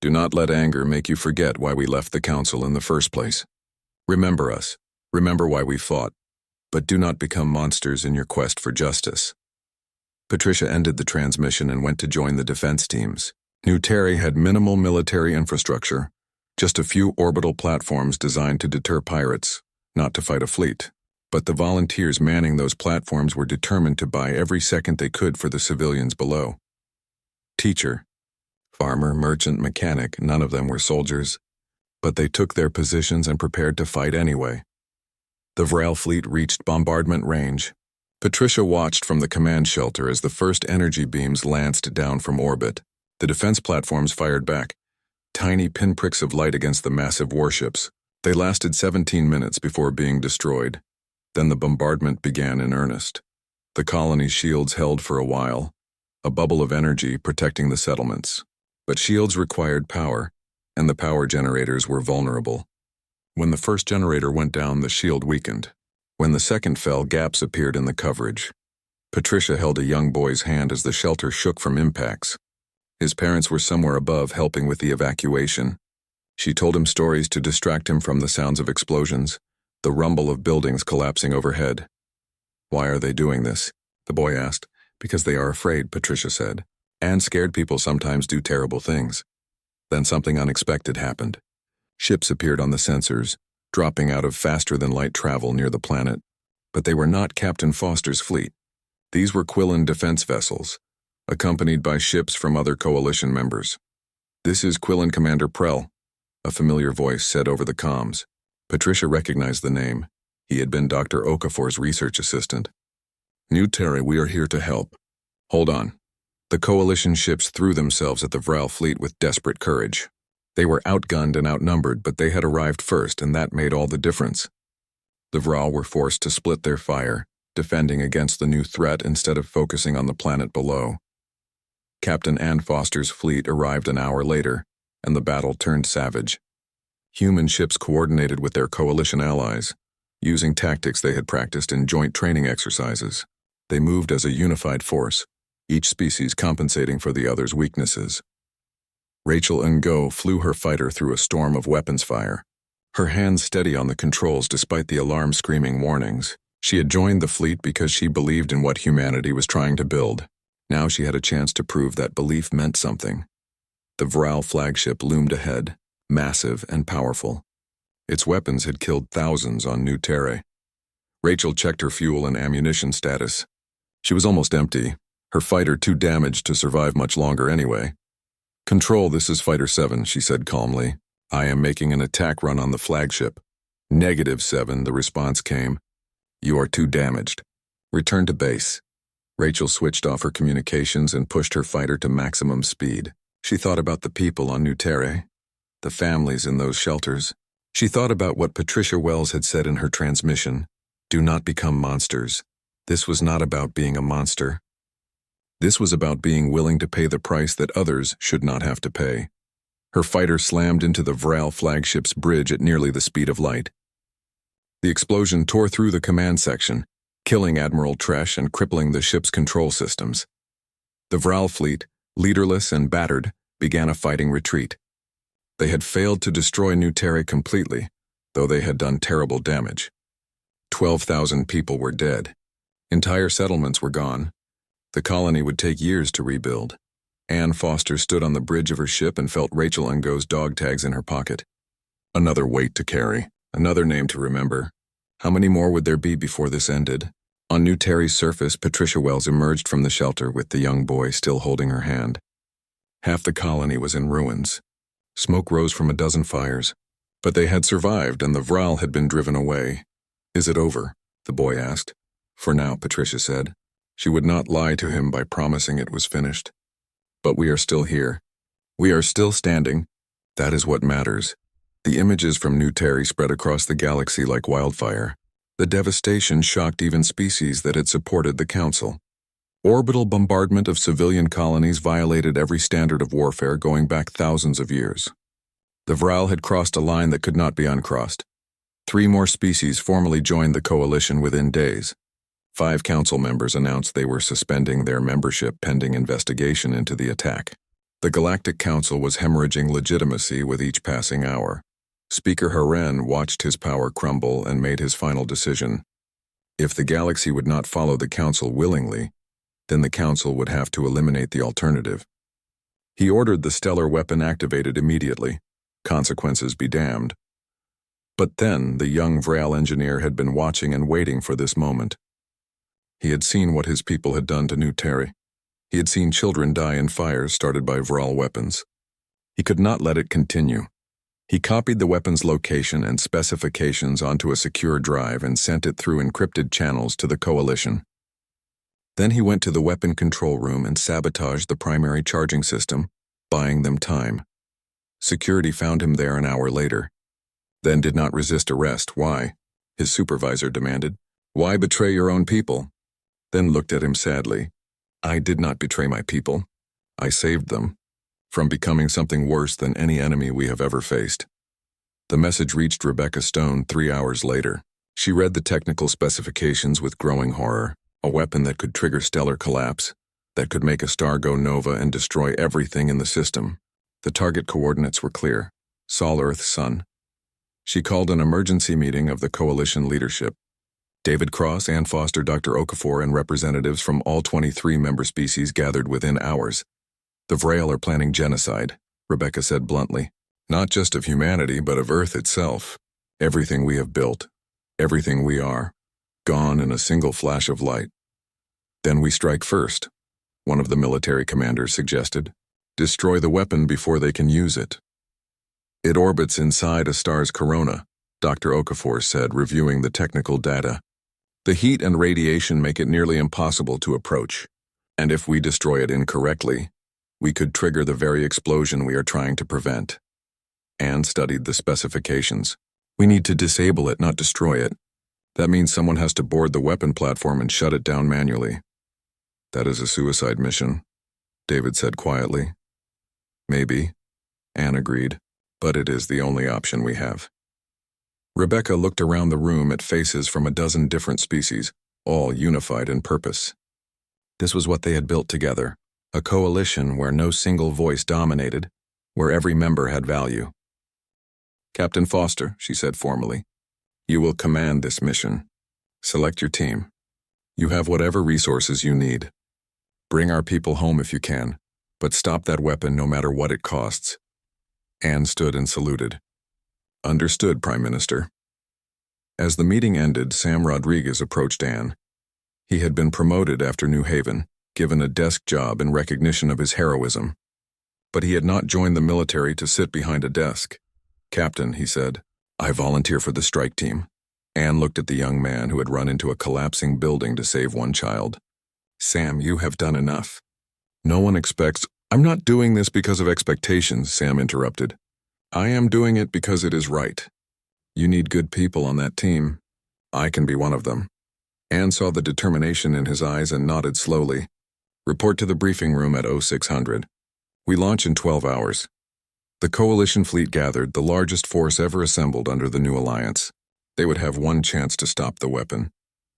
Do not let anger make you forget why we left the Council in the first place. Remember us. Remember why we fought. But do not become monsters in your quest for justice. Patricia ended the transmission and went to join the defense teams. New Terre had minimal military infrastructure, just a few orbital platforms designed to deter pirates, not to fight a fleet. But the volunteers manning those platforms were determined to buy every second they could for the civilians below. Teacher, farmer, merchant, mechanic, none of them were soldiers, but they took their positions and prepared to fight anyway. The Vrail fleet reached bombardment range. Patricia watched from the command shelter as the first energy beams lanced down from orbit. The defense platforms fired back. tiny pinpricks of light against the massive warships. They lasted 17 minutes before being destroyed. Then the bombardment began in earnest. The colony's shields held for a while, a bubble of energy protecting the settlements. But shields required power, and the power generators were vulnerable. When the first generator went down, the shield weakened. When the second fell, gaps appeared in the coverage. Patricia held a young boy's hand as the shelter shook from impacts. His parents were somewhere above helping with the evacuation. She told him stories to distract him from the sounds of explosions, the rumble of buildings collapsing overhead. "Why are they doing this?" the boy asked. "Because they are afraid," Patricia said. "And scared people sometimes do terrible things." Then something unexpected happened. Ships appeared on the sensors, dropping out of faster-than-light travel near the planet. But they were not Captain Foster's fleet. These were Quillen defense vessels, accompanied by ships from other coalition members. "This is Quillen Commander Prell," a familiar voice said over the comms. Patricia recognized the name. He had been Dr. Okafor's research assistant. "New Terry, we are here to help." "Hold on." The coalition ships threw themselves at the Vral fleet with desperate courage. They were outgunned and outnumbered, but they had arrived first, and that made all the difference. The Vral were forced to split their fire, defending against the new threat instead of focusing on the planet below. Captain Ann Foster's fleet arrived an hour later, and the battle turned savage. Human ships coordinated with their coalition allies, using tactics they had practiced in joint training exercises. They moved as a unified force, each species compensating for the other's weaknesses. Rachel Ngo flew her fighter through a storm of weapons fire, her hands steady on the controls despite the alarm-screaming warnings. She had joined the fleet because she believed in what humanity was trying to build. Now she had a chance to prove that belief meant something. The Vral flagship loomed ahead, massive and powerful. Its weapons had killed thousands on New Terre. Rachel checked her fuel and ammunition status. She was almost empty, her fighter too damaged to survive much longer anyway. "Control, this is Fighter 7, she said calmly. "I am making an attack run on the flagship." "-7, the response came. "You are too damaged. Return to base." Rachel switched off her communications and pushed her fighter to maximum speed. She thought about the people on New Terre, the families in those shelters. She thought about what Patricia Wells had said in her transmission. "Do not become monsters." This was not about being a monster. This was about being willing to pay the price that others should not have to pay. Her fighter slammed into the Vral flagship's bridge at nearly the speed of light. The explosion tore through the command section, killing Admiral Tresh and crippling the ship's control systems. The Vral fleet, leaderless and battered, began a fighting retreat. They had failed to destroy New Terre completely, though they had done terrible damage. 12,000 people were dead. Entire settlements were gone. The colony would take years to rebuild. Ann Foster stood on the bridge of her ship and felt Rachel Ngo's dog tags in her pocket. Another weight to carry, another name to remember. How many more would there be before this ended? On New Terry's surface, Patricia Wells emerged from the shelter with the young boy still holding her hand. Half the colony was in ruins. Smoke rose from a dozen fires. But they had survived, and the Vral had been driven away. "Is it over?" the boy asked. "For now," Patricia said. She would not lie to him by promising it was finished. "But we are still here. We are still standing. That is what matters." The images from New Terre spread across the galaxy like wildfire. The devastation shocked even species that had supported the Council. Orbital bombardment of civilian colonies violated every standard of warfare going back thousands of years. The Vral had crossed a line that could not be uncrossed. 3 more species formally joined the coalition within days. 5 council members announced they were suspending their membership pending investigation into the attack. The Galactic Council was hemorrhaging legitimacy with each passing hour. Speaker Haren watched his power crumble and made his final decision. If the galaxy would not follow the Council willingly, then the Council would have to eliminate the alternative. He ordered the stellar weapon activated immediately. Consequences be damned. But then the young Vral engineer had been watching and waiting for this moment. He had seen what his people had done to New Terre. He had seen children die in fires started by Vral weapons. He could not let it continue. He copied the weapon's location and specifications onto a secure drive and sent it through encrypted channels to the Coalition. Then he went to the weapon control room and sabotaged the primary charging system, buying them time. Security found him there an hour later, then did not resist arrest. Why? His supervisor demanded. Why betray your own people? Then looked at him sadly. I did not betray my people. I saved them from becoming something worse than any enemy we have ever faced. The message reached Rebecca Stone 3 hours later. She read the technical specifications with growing horror. A weapon that could trigger stellar collapse, that could make a star go nova and destroy everything in the system. The target coordinates were clear. Sol, Earth, Sun. She called an emergency meeting of the coalition leadership. David Cross, Ann Foster, Dr. Okafor, and representatives from all 23 member species gathered within hours. The Vrail are planning genocide, Rebecca said bluntly. Not just of humanity, but of Earth itself. Everything we have built, everything we are, gone in a single flash of light. Then we strike first, one of the military commanders suggested. Destroy the weapon before they can use it. It orbits inside a star's corona, Dr. Okafor said, reviewing the technical data. The heat and radiation make it nearly impossible to approach, and if we destroy it incorrectly, we could trigger the very explosion we are trying to prevent. Anne studied the specifications. We need to disable it, not destroy it. That means someone has to board the weapon platform and shut it down manually. That is a suicide mission, David said quietly. Maybe, Anne agreed, but it is the only option we have. Rebecca looked around the room at faces from a dozen different species, all unified in purpose. This was what they had built together, a coalition where no single voice dominated, where every member had value. Captain Foster, she said formally, you will command this mission. Select your team. You have whatever resources you need. Bring our people home if you can, but stop that weapon no matter what it costs. Anne stood and saluted. Understood, Prime Minister. As the meeting ended, Sam Rodriguez approached Anne. He had been promoted after New Haven, given a desk job in recognition of his heroism. But he had not joined the military to sit behind a desk. Captain, he said, I volunteer for the strike team. Anne looked at the young man who had run into a collapsing building to save one child. Sam, you have done enough. No one expects— I'm not doing this because of expectations, Sam interrupted. I am doing it because it is right. You need good people on that team. I can be one of them. Anne saw the determination in his eyes and nodded slowly. Report to the briefing room at 0600. We launch in 12 hours. The coalition fleet gathered, the largest force ever assembled under the new alliance. They would have one chance to stop the weapon.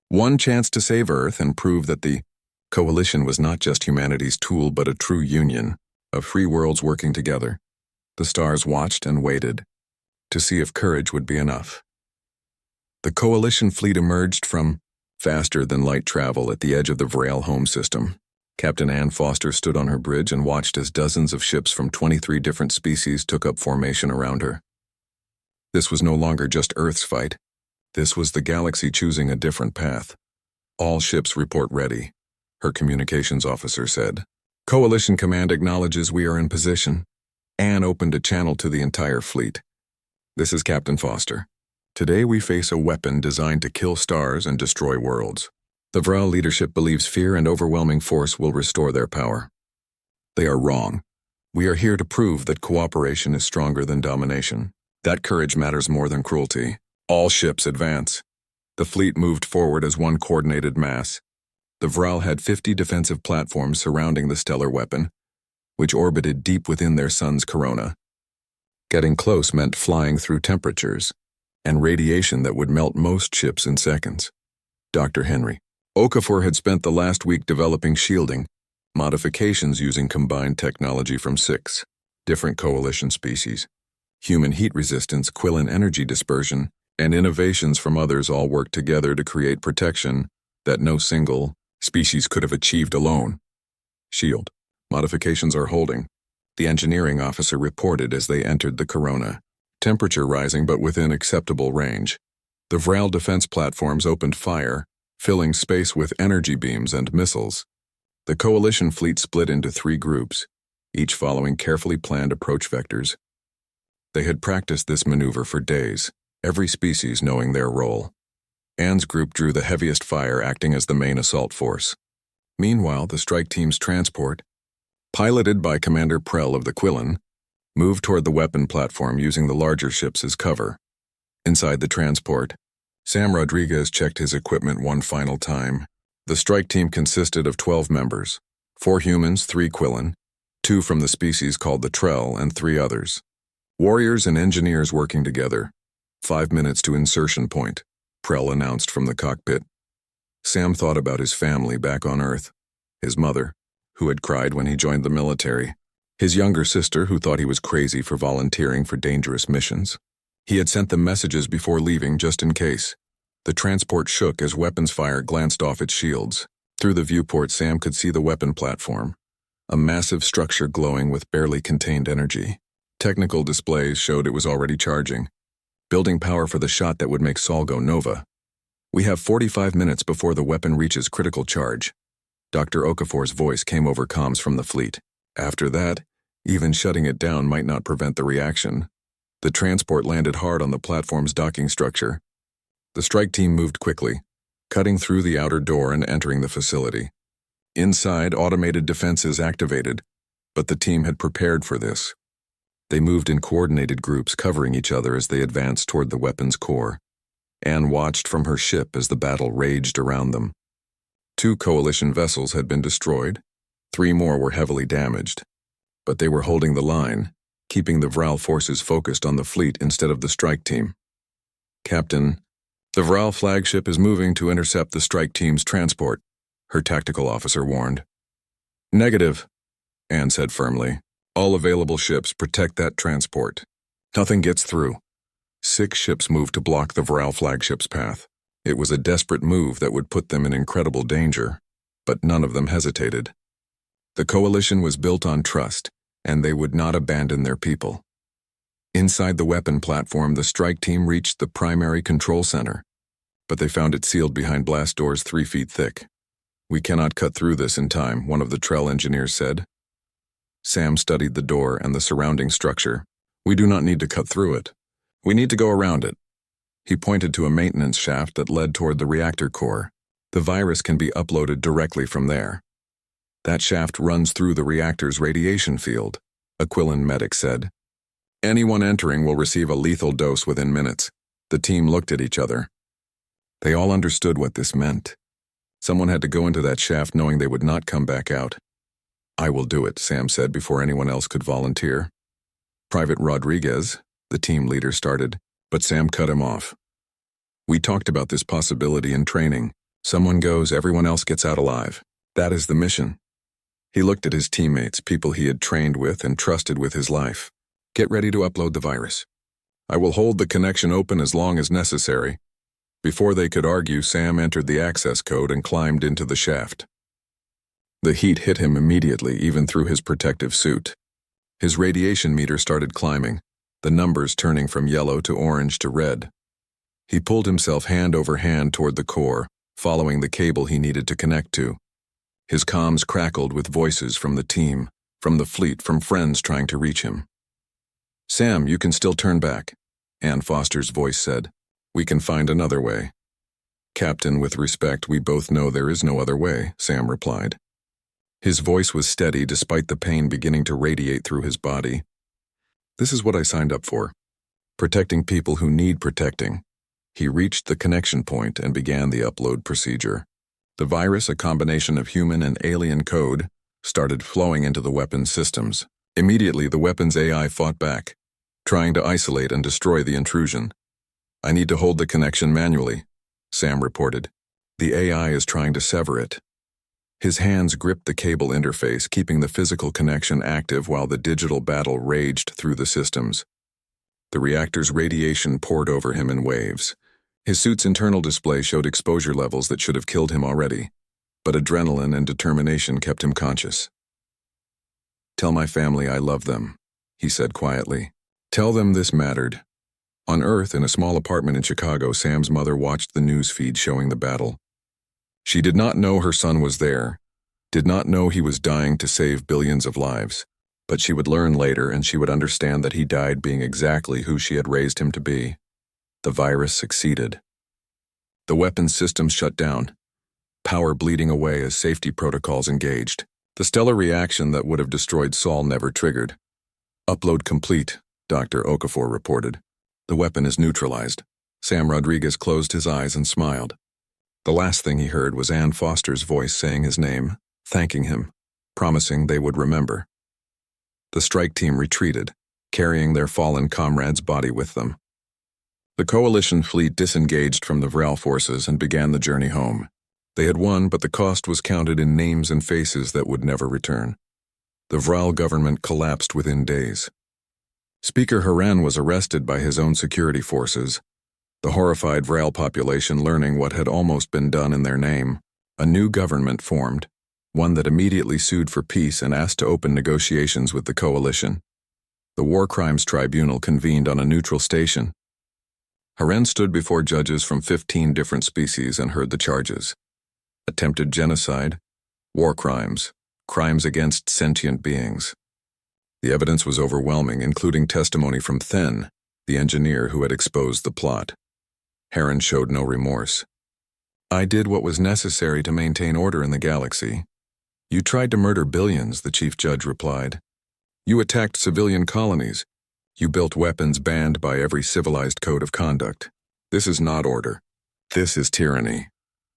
One chance to save Earth and prove that the coalition was not just humanity's tool but a true union of free worlds working together. The stars watched and waited to see if courage would be enough. The coalition fleet emerged from faster-than-light travel at the edge of the Vrail home system. Captain Ann Foster stood on her bridge and watched as dozens of ships from 23 different species took up formation around her. This was no longer just Earth's fight. This was the galaxy choosing a different path. All ships report ready, her communications officer said. Coalition Command acknowledges we are in position. Anne opened a channel to the entire fleet. This is Captain Foster. Today we face a weapon designed to kill stars and destroy worlds. The Vrail leadership believes fear and overwhelming force will restore their power. They are wrong. We are here to prove that cooperation is stronger than domination. That courage matters more than cruelty. All ships advance. The fleet moved forward as one coordinated mass. The Vrail had 50 defensive platforms surrounding the stellar weapon, which orbited deep within their sun's corona. Getting close meant flying through temperatures and radiation that would melt most ships in seconds. Dr. Henry Okafor had spent the last week developing shielding, modifications using combined technology from 6 different coalition species, human heat resistance, Quillen energy dispersion, and innovations from others all worked together to create protection that no single species could have achieved alone. Shield modifications are holding, the engineering officer reported as they entered the corona. Temperature rising but within acceptable range. The Vrail defense platforms opened fire, filling space with energy beams and missiles. The coalition fleet split into 3 groups, each following carefully planned approach vectors. They had practiced this maneuver for days, every species knowing their role. Anne's group drew the heaviest fire, acting as the main assault force. Meanwhile, the strike team's transport, piloted by Commander Prell of the Quillen, Move toward the weapon platform using the larger ships as cover. Inside the transport, Sam Rodriguez checked his equipment one final time. The strike team consisted of 12 members, 4 humans, 3 Quillen, 2 from the species called the Trell, and 3 others. Warriors and engineers working together. 5 minutes to insertion point, Prell announced from the cockpit. Sam thought about his family back on Earth. His mother, who had cried when he joined the military. His younger sister, who thought he was crazy for volunteering for dangerous missions. He had sent them messages before leaving just in case. The transport shook as weapons fire glanced off its shields. Through the viewport, Sam could see the weapon platform, a massive structure glowing with barely contained energy. Technical displays showed it was already charging, building power for the shot that would make Sol go nova. We have 45 minutes before the weapon reaches critical charge. Dr. Okafor's voice came over comms from the fleet. After that, even shutting it down might not prevent the reaction. The transport landed hard on the platform's docking structure. The strike team moved quickly, cutting through the outer door and entering the facility. Inside, automated defenses activated, but the team had prepared for this. They moved in coordinated groups, covering each other as they advanced toward the weapon's core. Anne watched from her ship as the battle raged around them. 2 coalition vessels had been destroyed. 3 more were heavily damaged. But they were holding the line, keeping the Vral forces focused on the fleet instead of the strike team. Captain, the Vral flagship is moving to intercept the strike team's transport, her tactical officer warned. Negative, Anne said firmly. All available ships protect that transport. Nothing gets through. 6 ships moved to block the Vral flagship's path. It was a desperate move that would put them in incredible danger, but none of them hesitated. The coalition was built on trust, and they would not abandon their people. Inside the weapon platform, the strike team reached the primary control center, but they found it sealed behind blast doors 3 feet thick. We cannot cut through this in time, one of the Trell engineers said. Sam studied the door and the surrounding structure. We do not need to cut through it. We need to go around it. He pointed to a maintenance shaft that led toward the reactor core. The virus can be uploaded directly from there. That shaft runs through the reactor's radiation field, a Quillen medic said. Anyone entering will receive a lethal dose within minutes. The team looked at each other. They all understood what this meant. Someone had to go into that shaft knowing they would not come back out. I will do it, Sam said before anyone else could volunteer. Private Rodriguez, the team leader, started, but Sam cut him off. We talked about this possibility in training. Someone goes, everyone else gets out alive. That is the mission. He looked at his teammates, people he had trained with and trusted with his life. Get ready to upload the virus. I will hold the connection open as long as necessary. Before they could argue, Sam entered the access code and climbed into the shaft. The heat hit him immediately, even through his protective suit. His radiation meter started climbing, the numbers turning from yellow to orange to red. He pulled himself hand over hand toward the core, following the cable he needed to connect to. His comms crackled with voices from the team, from the fleet, from friends trying to reach him. Sam, you can still turn back, Ann Foster's voice said. We can find another way. Captain, with respect, we both know there is no other way, Sam replied. His voice was steady despite the pain beginning to radiate through his body. This is what I signed up for. Protecting people who need protecting. He reached the connection point and began the upload procedure. The virus, a combination of human and alien code, started flowing into the weapons systems. Immediately, the weapons AI fought back, trying to isolate and destroy the intrusion. I need to hold the connection manually, Sam reported. The AI is trying to sever it. His hands gripped the cable interface, keeping the physical connection active while the digital battle raged through the systems. The reactor's radiation poured over him in waves. His suit's internal display showed exposure levels that should have killed him already, but adrenaline and determination kept him conscious. Tell my family I love them, he said quietly. Tell them this mattered. On Earth, in a small apartment in Chicago, Sam's mother watched the news feed showing the battle. She did not know her son was there, did not know he was dying to save billions of lives, but she would learn later and she would understand that he died being exactly who she had raised him to be. The virus succeeded. The weapons systems shut down, power bleeding away as safety protocols engaged. The stellar reaction that would have destroyed Sol never triggered. Upload complete, Dr. Okafor reported. The weapon is neutralized. Sam Rodriguez closed his eyes and smiled. The last thing he heard was Ann Foster's voice saying his name, thanking him, promising they would remember. The strike team retreated, carrying their fallen comrade's body with them. The Coalition fleet disengaged from the Vrel forces and began the journey home. They had won, but the cost was counted in names and faces that would never return. The Vrel government collapsed within days. Speaker Haran was arrested by his own security forces. The horrified Vrel population learning what had almost been done in their name. A new government formed, one that immediately sued for peace and asked to open negotiations with the Coalition. The War Crimes Tribunal convened on a neutral station. Haran stood before judges from 15 different species and heard the charges. Attempted genocide, war crimes, crimes against sentient beings. The evidence was overwhelming, including testimony from Then, the engineer who had exposed the plot. Haran showed no remorse. I did what was necessary to maintain order in the galaxy. You tried to murder billions, the chief judge replied. You attacked civilian colonies. You built weapons banned by every civilized code of conduct. This is not order. This is tyranny.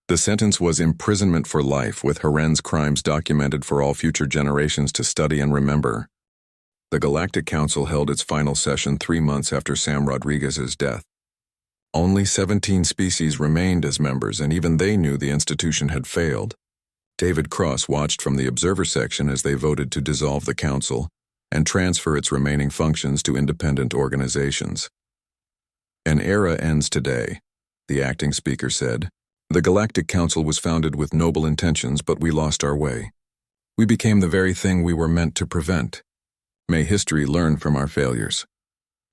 The sentence was imprisonment for life, with Haran's crimes documented for all future generations to study and remember. The Galactic Council held its final session 3 months after Sam Rodriguez's death. Only 17 species remained as members, and even they knew the institution had failed. David Cross watched from the observer section as they voted to dissolve the council and transfer its remaining functions to independent organizations. An era ends today, the acting speaker said. The Galactic Council was founded with noble intentions, but we lost our way. We became the very thing we were meant to prevent. May history learn from our failures.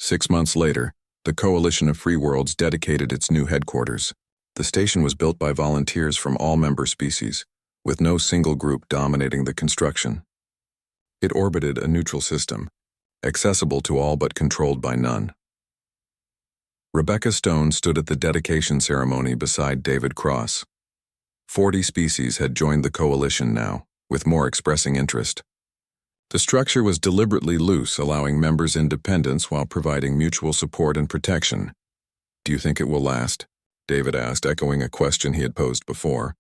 6 months later, the Coalition of Free Worlds dedicated its new headquarters. The station was built by volunteers from all member species, with no single group dominating the construction. It orbited a neutral system, accessible to all but controlled by none. Rebecca Stone stood at the dedication ceremony beside David Cross. 40 species had joined the coalition now, with more expressing interest. The structure was deliberately loose, allowing members independence while providing mutual support and protection. Do you think it will last? David asked, echoing a question he had posed before.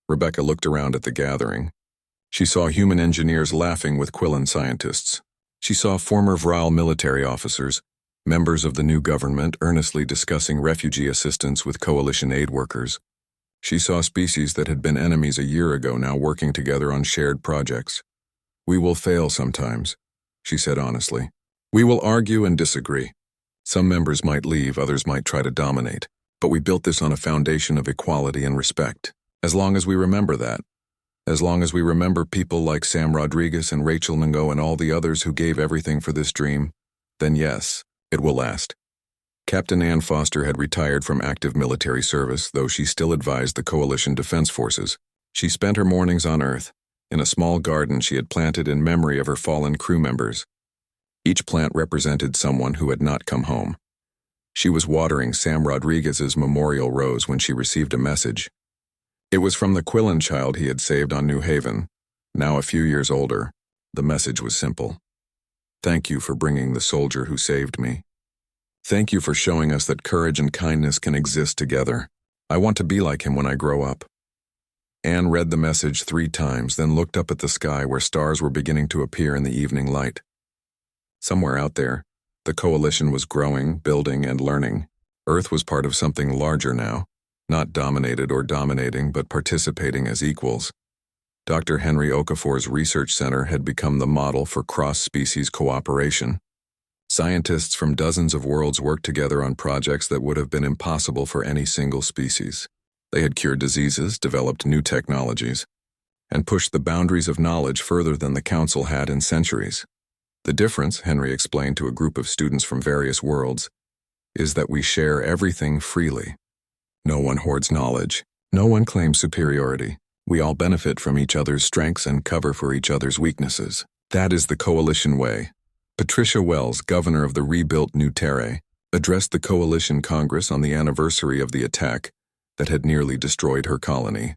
Rebecca looked around at the gathering. She saw human engineers laughing with Quillan scientists. She saw former Vril military officers, members of the new government, earnestly discussing refugee assistance with coalition aid workers. She saw species that had been enemies a year ago now working together on shared projects. We will fail sometimes, she said honestly. We will argue and disagree. Some members might leave, others might try to dominate, but we built this on a foundation of equality and respect. As long as we remember that, as long as we remember people like Sam Rodriguez and Rachel Ngo and all the others who gave everything for this dream, then yes, it will last. Captain Ann Foster had retired from active military service, though she still advised the Coalition Defense Forces. She spent her mornings on Earth, in a small garden she had planted in memory of her fallen crew members. Each plant represented someone who had not come home. She was watering Sam Rodriguez's memorial rose when she received a message. It was from the Quillan child he had saved on New Haven, now a few years older. The message was simple. Thank you for bringing the soldier who saved me. Thank you for showing us that courage and kindness can exist together. I want to be like him when I grow up. Anne read the message 3 times, then looked up at the sky where stars were beginning to appear in the evening light. Somewhere out there, the coalition was growing, building, and learning. Earth was part of something larger now, not dominated or dominating, but participating as equals. Dr. Henry Okafor's research center had become the model for cross-species cooperation. Scientists from dozens of worlds worked together on projects that would have been impossible for any single species. They had cured diseases, developed new technologies, and pushed the boundaries of knowledge further than the Council had in centuries. The difference, Henry explained to a group of students from various worlds, is that we share everything freely. No one hoards knowledge. No one claims superiority. We all benefit from each other's strengths and cover for each other's weaknesses. That is the coalition way. Patricia Wells, governor of the rebuilt New Terre, addressed the Coalition Congress on the anniversary of the attack that had nearly destroyed her colony.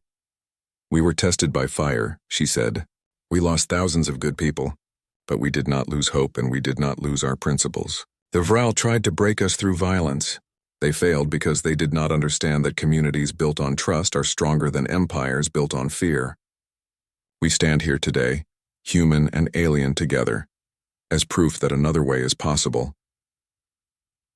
We were tested by fire, she said. We lost thousands of good people. But we did not lose hope and we did not lose our principles. The Vral tried to break us through violence. They failed because they did not understand that communities built on trust are stronger than empires built on fear. We stand here today, human and alien together, as proof that another way is possible.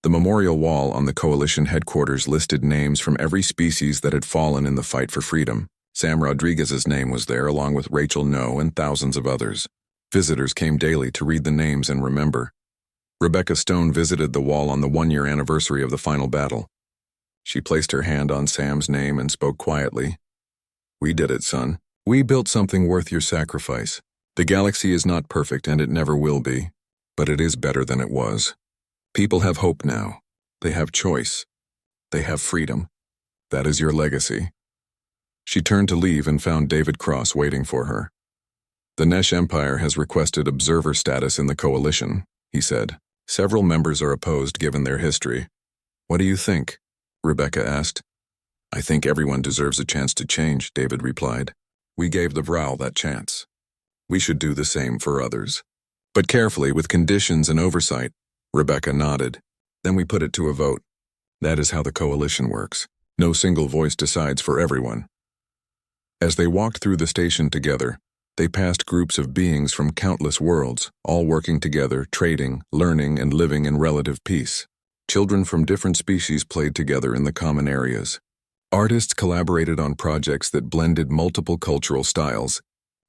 The memorial wall on the Coalition headquarters listed names from every species that had fallen in the fight for freedom. Sam Rodriguez's name was there, along with Rachel No and thousands of others. Visitors came daily to read the names and remember. Rebecca Stone visited the wall on the 1-year anniversary of the final battle. She placed her hand on Sam's name and spoke quietly. "We did it, son. We built something worth your sacrifice. The galaxy is not perfect and it never will be, but it is better than it was. People have hope now. They have choice. They have freedom. That is your legacy." She turned to leave and found David Cross waiting for her. "The Nesh Empire has requested observer status in the Coalition," he said. "Several members are opposed given their history." "What do you think?" Rebecca asked. "I think everyone deserves a chance to change," David replied. "We gave the Vral that chance. We should do the same for others. But carefully, with conditions and oversight." Rebecca nodded. "Then we put it to a vote. That is how the Coalition works. No single voice decides for everyone." As they walked through the station together, they passed groups of beings from countless worlds, all working together, trading, learning, and living in relative peace. Children from different species played together in the common areas. Artists collaborated on projects that blended multiple cultural styles.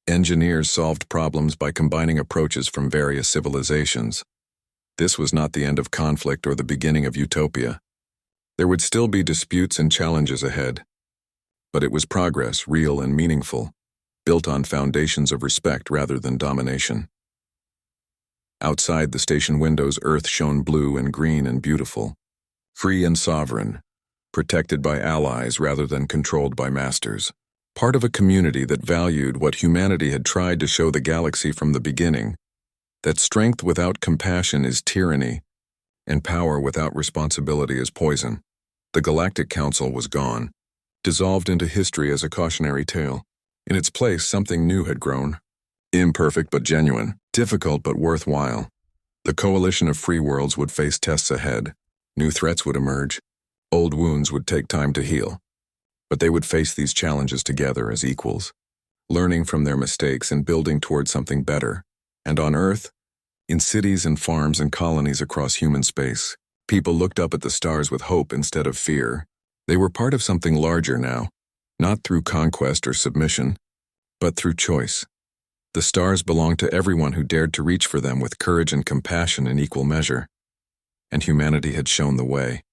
Engineers solved problems by combining approaches from various civilizations. This was not the end of conflict or the beginning of utopia. There would still be disputes and challenges ahead. But it was progress, real and meaningful, built on foundations of respect rather than domination. Outside the station windows, Earth shone blue and green and beautiful, free and sovereign, protected by allies rather than controlled by masters. Part of a community that valued what humanity had tried to show the galaxy from the beginning, that strength without compassion is tyranny, and power without responsibility is poison. The Galactic Council was gone, dissolved into history as a cautionary tale. In its place, something new had grown. Imperfect but genuine, difficult but worthwhile. The coalition of free worlds would face tests ahead. New threats would emerge. Old wounds would take time to heal. But they would face these challenges together as equals, learning from their mistakes and building toward something better. And on Earth, in cities and farms and colonies across human space, people looked up at the stars with hope instead of fear. They were part of something larger now. Not through conquest or submission, but through choice. The stars belonged to everyone who dared to reach for them with courage and compassion in equal measure. And humanity had shown the way.